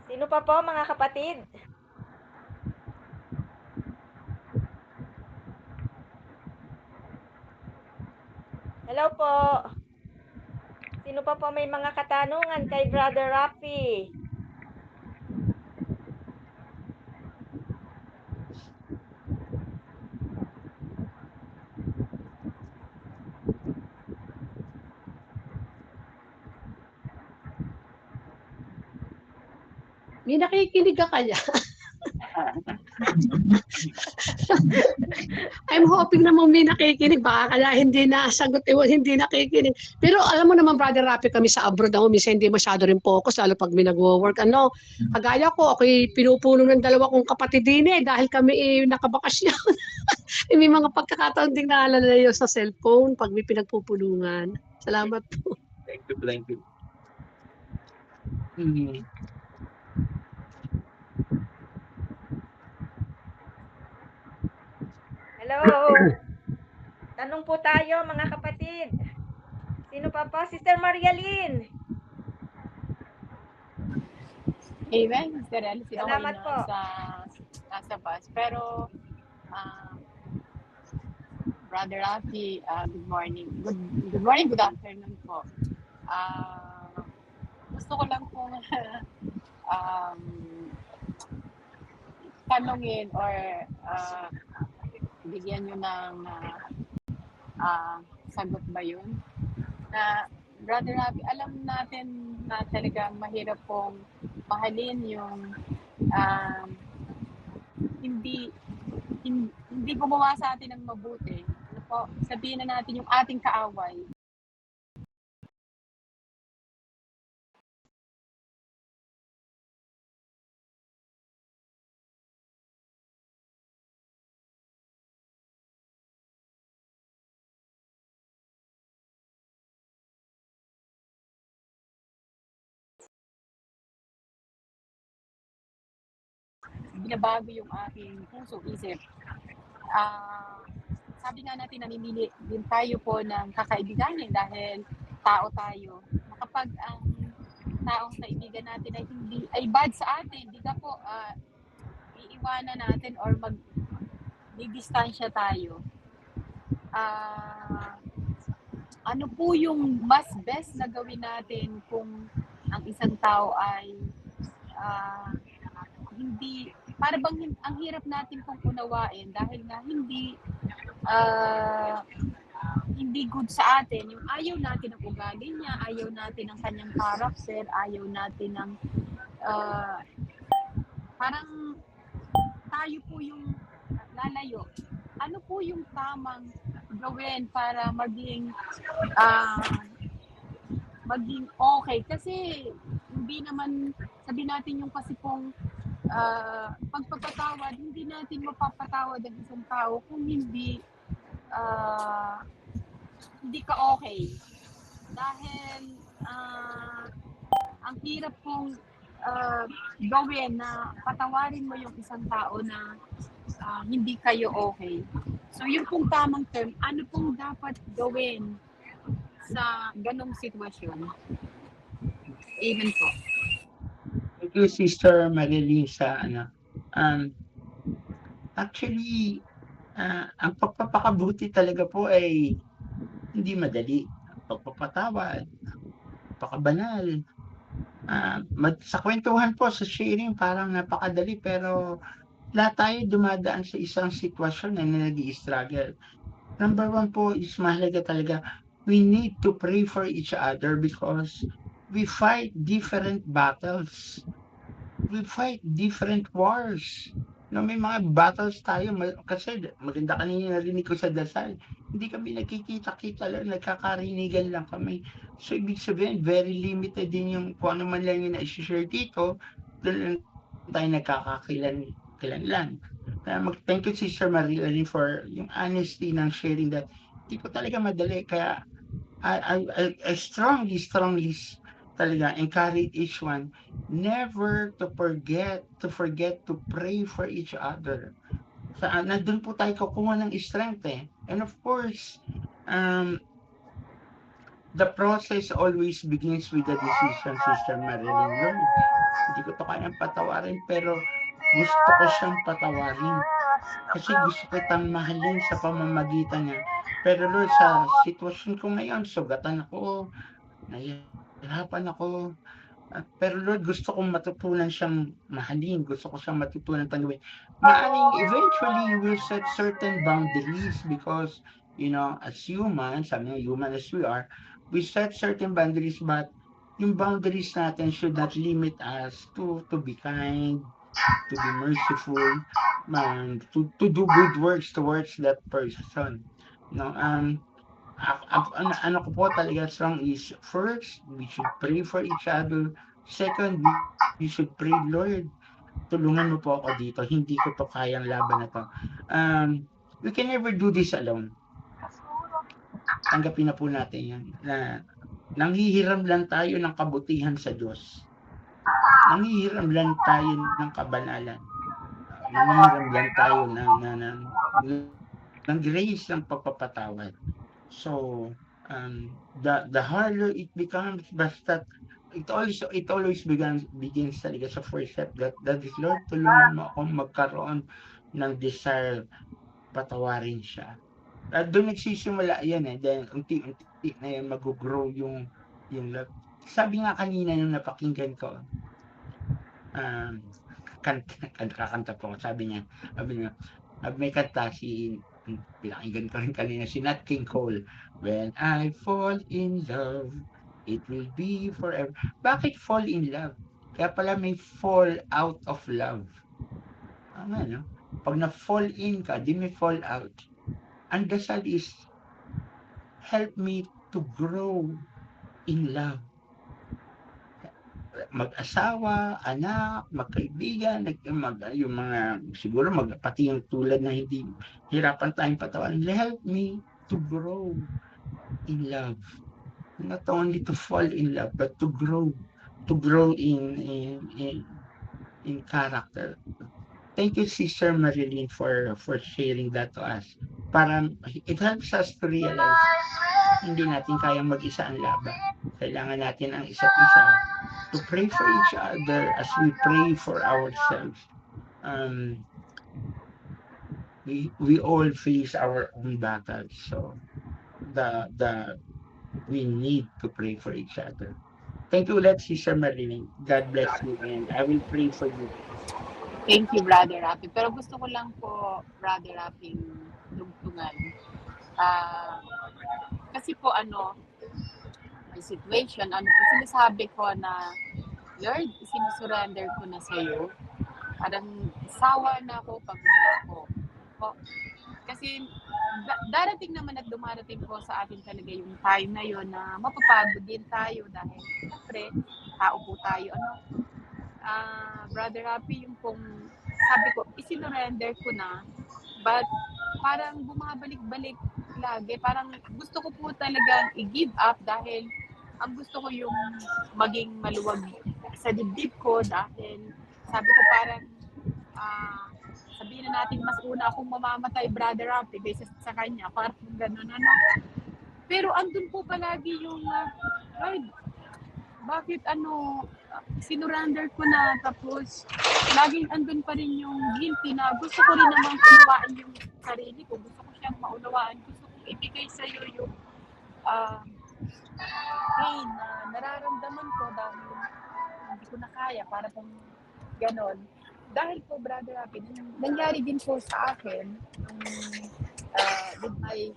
Sino pa po mga kapatid? Hello po. Sino pa po may mga katanungan kay Brother Rafi? May nakikinig ka kaya? I'm hoping naman may nakikinig. Baka kaya hindi nasagot, hindi nakikinig. Pero alam mo naman, Brother Rafi, kami sa abroad ako, minsan hindi masyado rin focus, lalo pag may nagwo-work. Kagaya ko, ako'y pinupulong ng 2 kong kapatid din dahil kami nakabakasyon. May mga pagkakataon din naalala yun sa cellphone pag may pinagpupulungan. Salamat po. Thank you. Hello. Tanong po tayo mga kapatid. Sino pa po? Sister Marialyn. Amen, Sister Elsie. Okay, Salamat po. nasa bus. Pero, Brother Rafi, good morning. Good morning, good afternoon po. Gusto ko lang pong um, tanungin or bigyan nyo ng sagot ba yun? Na, Brother Rafi, alam natin na talagang mahirap pong mahalin yung hindi gumawa sa atin ng mabuti. Ano po, sabihin na natin yung ating kaaway. Binabago yung aking puso, isip. Sabi nga natin, namimili din tayo po ng kakaibiganin dahil tao tayo. Kapag ang taong kaibigan natin ay bad sa atin, di ka po iiwanan natin or magdidistansya tayo. Ano po yung mas best na gawin natin kung ang isang tao ay hindi, para bang ang hirap natin pong unawain dahil nga hindi good sa atin, yung ayaw natin ng ugali niya, ayaw natin ng kanyang character, ayaw natin ng parang tayo po yung lalayo. Ano po yung tamang gawin para maging okay? Kasi hindi naman, sabi natin yung kasi pong pagpapatawad, hindi natin mapapatawad ang isang tao kung hindi ka okay. Dahil ang hirap pong gawin na patawarin mo yung isang tao na hindi kayo okay. So yung pong tamang term, ano pong dapat gawin sa ganong sitwasyon? Amen po. Thank you, Sister Marilyn, sa actually, ang pagpapakabuti talaga po ay hindi madali. Pagpapatawad, pakabanal. Sa kwentuhan po, sa sharing, parang napakadali, pero lahat tayo dumadaan sa isang sitwasyon na nag-i-struggle. Number one po is mahalaga talaga, we need to pray for each other because we fight different battles. We fight different wars. No, may mga battles tayo kasi maganda kanina narinig ko sa dasal. Hindi kami nagkikita-kita lang, nagkakarinigan lang kami. So ibig sabihin, very limited din yung kung ano man lang yung na-share dito, doon lang tayo nagkakakilanlan. Thank you, Sister Marilyn, for yung honesty ng sharing that. Hindi ko talaga madali, kaya I strongly talaga encourage each one never to forget to pray for each other. Nandun po tayo kukuha ng strength eh. And of course, the process always begins with the decision, Sister Marilyn. Lord, hindi ko to kayang patawarin, pero gusto ko siyang patawarin. Kasi gusto kitang mahalin sa pamamagitan niya. Pero Lord, sa sitwasyon ko ngayon, sugatan ako, nahihirapan ako, pero Lord, gusto kong matutunan siyang mahalin, gusto ko siyang matutunan tanggapin. Maaring eventually you will set certain boundaries because, as humans, human as we are, we set certain boundaries, but yung boundaries natin should not limit us to be kind, to be merciful, to do good works towards that person. Ano ko po talaga strong is, first, we should pray for each other. Second, we should pray, Lord, tulungan mo po ako dito. Hindi ko to kayang laban na to. We can never do this alone. Tanggapin na po natin yan. Nanghihiram lang tayo ng kabutihan sa Diyos. Nanghihiram lang tayo ng kabanalan. Nanghihiram lang tayo ng ng grace ng pagpapatawad. So, the harder it becomes, basta it always begins talaga sa first step, that is, Lord, tulungan mo akong magkaroon ng desire patawarin siya. At doon nagsisimula yan, eh, then unti-unti na yan mag-grow yung love. Sabi nga kanina nung napakinggan ko, kakanta po, sabi niya, may kanta pinakinggan ko rin kanina, si Nat King Cole, "When I fall in love, it will be forever." Bakit fall in love? Kaya pala may fall out of love. Tama, no? Pag na-fall in ka, di may fall out. Ang dasal is, help me to grow in love. Mag-asawa, anak, magkaibigan, yung mga, siguro pati yung tulad na hindi hirapan tayong patawarin, help me to grow in love. Not only to fall in love, but to grow in character. Thank you, Sister Marilyn, for sharing that to us. Parang it helps us to realize hindi natin kayang mag-isa ang laban. Kailangan natin ang isa't isa to pray for each other as we pray for ourselves. We all face our own battles, so we need to pray for each other. Thank you ulit, Sister Marilyn. God bless you, and I will pray for you. Thank you, Brother Rafi. Pero gusto ko lang po, Brother Rafi, tungtungan. Kasi po, may situation, sinasabi ko na, Lord, sinusurrender ko na sa'yo. Parang sawa na ako, pagod na ako. Kasi darating naman at dumarating po sa atin talaga yung time na yun na mapapagod din tayo dahil siyempre, tao po tayo. Brother Happy, yung pong sabi ko, isinurrender ko na, but parang bumabalik-balik lagi. Parang gusto ko po talagang i-give up dahil ang gusto ko yung maging maluwag sa dibdib ko dahil sabi ko parang sabihin na natin mas una akong mamamatay, Brother Happy, kaysa sa kanya. Parang gano'n, Pero andun po palagi yung, Lord, bakit sinurrender ko na, tapos laging andun pa rin yung guilty na gusto ko rin namang unawaan yung sarili ko, gusto ko siyang maunawaan, gusto kong ibigay sa iyo yung pain na nararamdaman ko dahil hindi ko na kaya, para pong ganon. Dahil po, Brother Happy, nangyari din po sa akin with my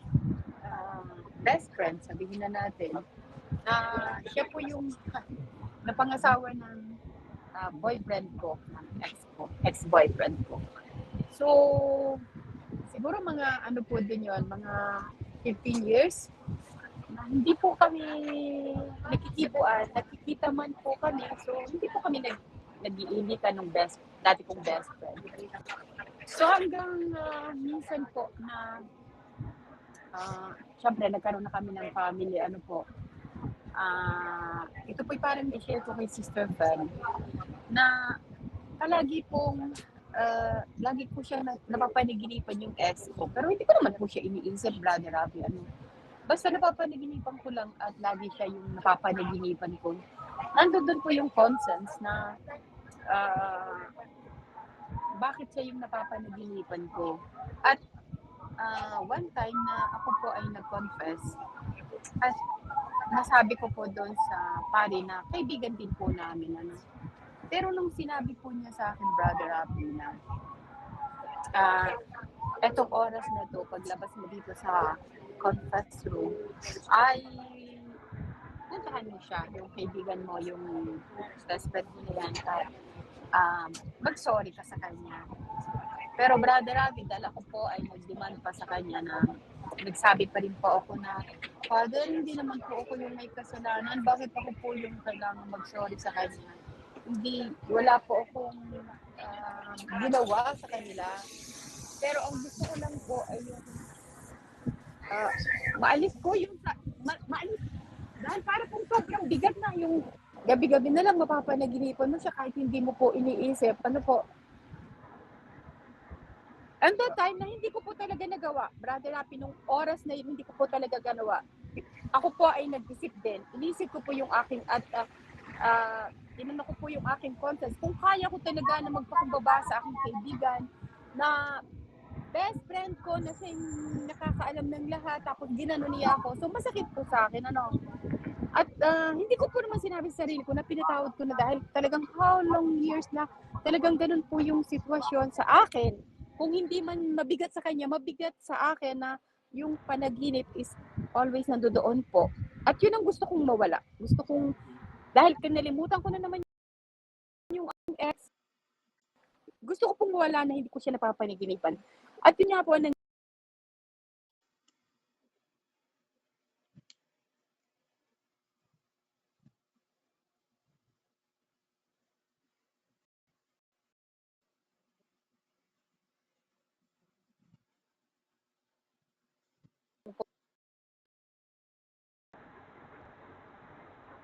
best friend, sabihin na natin, siya po yung napangasawa ng boyfriend ko, ng ex-boyfriend ko. So, siguro mga po din yun, mga 15 years, na hindi po kami nakikibuan, nakikita man po kami, so hindi po kami nag-iinitan ng dati kong best friend. So hanggang minsan po na syempre nagkaroon na kami ng family, ito po parang i-share ko kay Sister Fern na lagi po siya napapanaginipan yung ex ko. Pero hindi ko naman po siya iniisip, Brother Ravi. Basta napapanaginipan ko lang at lagi siya yung napapanaginipan ko. Nandun po yung conscience na bakit siya yung napapanaginipan ko. At one time na ako po ay nag-confess at nasabi ko po doon sa pari na kaibigan din po namin. Pero nung sinabi po niya sa akin, Brother Rafi, na etong oras na to, paglabas mo dito sa confess room, ay puntahan mo siya, yung kaibigan mo, yung best friend mo yan, mag-sorry ka sa kanya. Pero Brother Rafi, dala ko po ay nag-demand pa sa kanya na nagsabi pa rin po ako na, Father, hindi naman po ako yung may kasalanan. Bakit ako po yung kailangan mag-sorry sa kanya? Hindi, wala po akong ginawa sa kanila. Pero ang gusto ko lang po ay yung maalis ko yung maalis. Dahil para pong sobrang bigat na yung gabi-gabi na lang mapapanaginipan mo siya kahit hindi mo po iniisip. And that time na hindi ko po talaga nagawa, Brother Rapi, nung oras na yun, hindi ko po talaga ganawa. Ako po ay nag-isip din. Inisip ko po yung aking, at inano ko po yung aking conscience. Kung kaya ko talaga na magpakumbaba sa aking kaibigan, na best friend ko na siya yung nakakaalam ng lahat, tapos ginano niya ako. So masakit po sa akin, ano. At hindi ko po naman sinabi sa sarili ko na pinatawad ko na dahil talagang how long years na talagang ganun po yung sitwasyon sa akin. Kung hindi man mabigat sa kanya, mabigat sa akin na yung panaginip is always nandoon po. At yun ang gusto kong mawala. Gusto kong, dahil kinalimutan ko na naman yung aking ex, gusto ko pong mawala na hindi ko siya napapanaginipan. At yun nga po,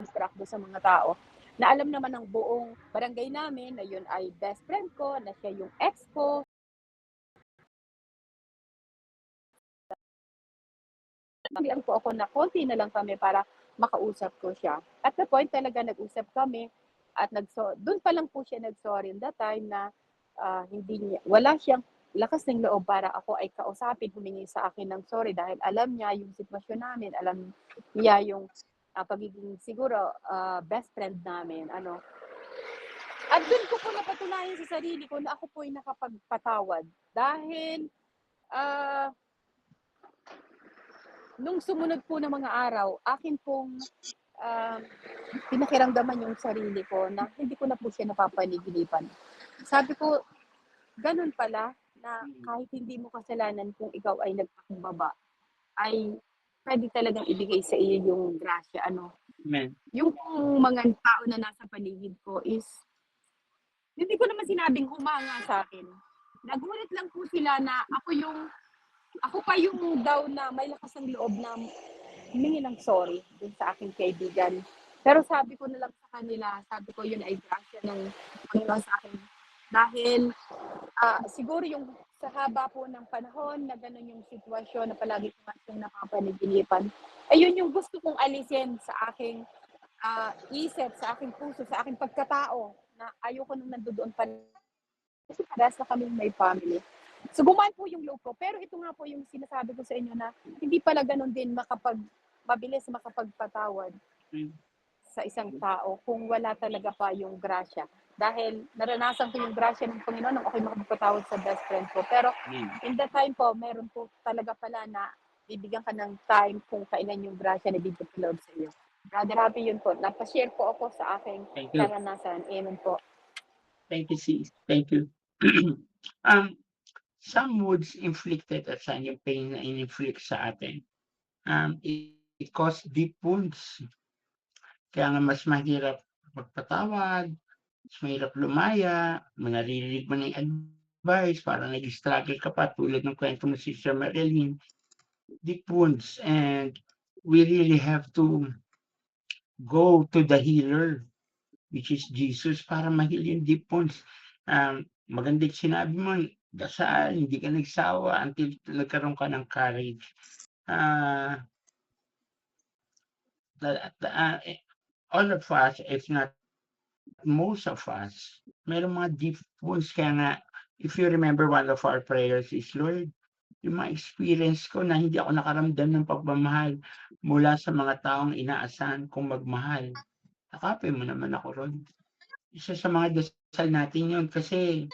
distract sa mga tao na alam naman ng buong barangay namin na yun ay best friend ko, na siya yung ex ko. Lang po ako na konti na lang kami para makausap ko siya. At the point talaga nag-usap kami at doon pa lang po siya nag-sorry in that time na hindi niya, wala siyang lakas ng loob para ako ay kausapin, humingi sa akin ng sorry dahil alam niya yung sitwasyon namin, alam niya yung pagiging siguro best friend namin, ano. At doon ko po napatunayan sa sarili ko na ako po ay nakapagpatawad dahil nung sumunod po ng mga araw, akin pong pinakiramdaman yung sarili ko na hindi ko na po siya napapaniginipan. Sabi ko, ganun pala na kahit hindi mo kasalanan kung ikaw ay nagpakumbaba, ay pwede talagang ibigay sa iyo yung grasya. Ano? Amen. Yung mga tao na nasa paligid ko is, hindi ko naman sinabing humanga sa akin. Nagulat lang po sila na ako pa yung daw na may lakas ng loob na humingi ng sorry dun sa aking kaibigan. Pero sabi ko na lang sa kanila, sabi ko yun ay grasya ng Panginoon sa akin. Dahil siguro yung sa haba po ng panahon na gano'n yung sitwasyon na palagi ko nga siyang napapanaginipan, ayun yung gusto kong alisin sa aking isip, sa aking puso, sa aking pagkatao na ayoko nang nandoon pa kasi parehas na kaming may family. So gumaan po yung loob ko. Pero ito nga po yung sinasabi ko sa inyo na hindi pala ganun din mabilis makapagpatawad sa isang tao kung wala talaga pa yung grasya. Dahil naranasan ko yung grasya ng Panginoon nung ako'y makapagpatawad sa best friend ko. Pero in that time po, meron po talaga pala na bibigyan ka ng time kung kailan yung grasya na bibigyan sa loob sa iyo. Brother Happy, yun po. Napashare po ako sa aking karanasan. Amen po. Thank you, sis. Thank you. Some wounds inflicted at saan yung pain na in-inflict sa atin. It caused deep wounds. Kaya nga mas mahirap magpatawad, mas mahirap lumaya, naririnig mo na yung advice, parang nag-struggle ka pa, tulad ng kwento mo si Sister Marilyn. Deep wounds, and we really have to go to the healer, which is Jesus, para ma-heal yung deep wounds. Maganda yung sinabi mo, dasal, hindi ka nagsawa until nagkaroon ka ng courage. All of us, if not most of us, meron mga deep wounds. Kaya nga, if you remember, one of our prayers is, Lord, yung mga experience ko na hindi ako nakaramdam ng pagmamahal mula sa mga taong inaasahan kong magmahal, takapin mo naman ako ron. Isa sa mga dasal natin yun kasi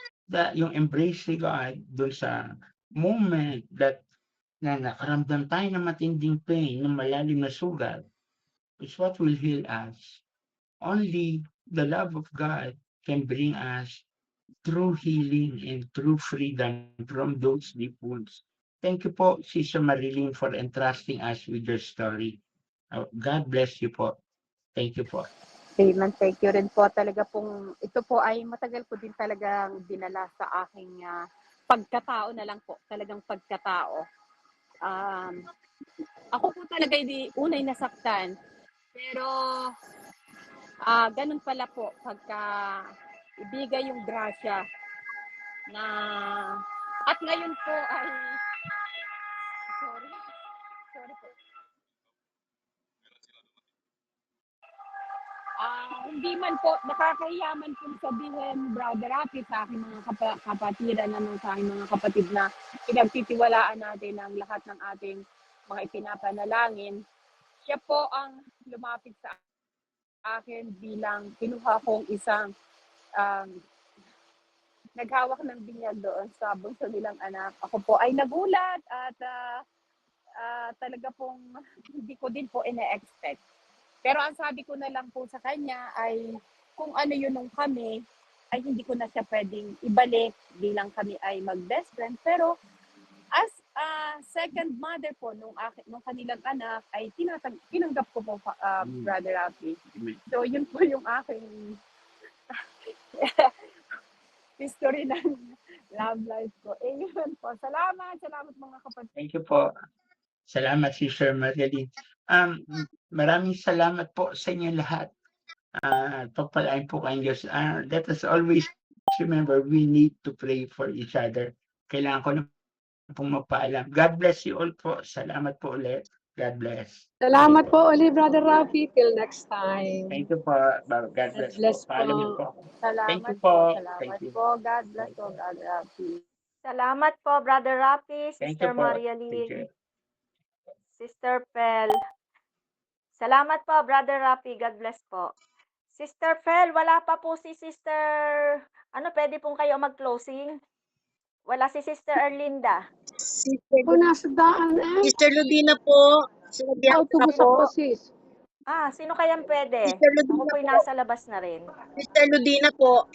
yung embrace ni God doon sa moment that na nakaramdam tayo ng matinding pain, ng malalim na sugat, is what will heal us. Only the love of God can bring us true healing and true freedom from those deep wounds. Thank you po, Sister Marilyn, for entrusting us with your story. God bless you po. Thank you po. Amen. Thank you rin po. Talaga pong, ito po ay matagal ko din talagang dinala sa aking pagkatao na lang po. Talagang pagkatao. Ako po talaga hindi unay nasaktan. Pero, ganun pala po. Pagka ibigay yung grasya na At ngayon po ay, sorry po. Hindi man po, nakakahiya man pong sabihin, Brother Rafi, sa aking mga kapatiran, sa aking mga kapatid na pinagtitiwalaan natin ang lahat ng ating mga ipinapanalangin. Siya po ang lumapit sa akin bilang kinuha kong isang naghawak ng binyag doon sa bunso nilang anak. Ako po ay nagulat at talaga pong hindi ko din po ina-expect. Pero ang sabi ko na lang po sa kanya ay kung ano yun nung kami, ay hindi ko na siya pwedeng ibalik bilang kami ay mag-best friend. Pero as second mother po nung kanilang anak, ay tinanggap ko po, Brother Rafi. So yun po yung aking history ng love life ko. Amen po. Salamat mga kapatid. Thank you po. Salamat, Sister Marilyn. Maraming salamat po sa inyo lahat. Pagpalain po kayong Diyos. Let us always remember, we need to pray for each other. Kailangan ko na pong magpaalam. God bless you all po. Salamat po ulit. God bless. Salamat po ulit, Brother Rafi. Till next time. Thank you po. God bless, bless po. Paalam niyo po. Salamat Thank you po. Salamat Thank you. po. God bless po, Brother Rafi. Salamat po, Brother Rafi, Thank Sister you po. Maria Thank Ling, you. Sister Pel. Salamat po, Brother Rafi. God bless po. Sister Pel, wala pa po si Sister, pwede pong kayo mag-closing? Wala si Sister Erlinda. Ako nasa daan eh. Sister Ludina po. Sinabihan ko na Autobus po. ako, sis. Sino kayang pwede? Sister Ako Ludina po'y po. nasa labas na rin. Sister Ludina po.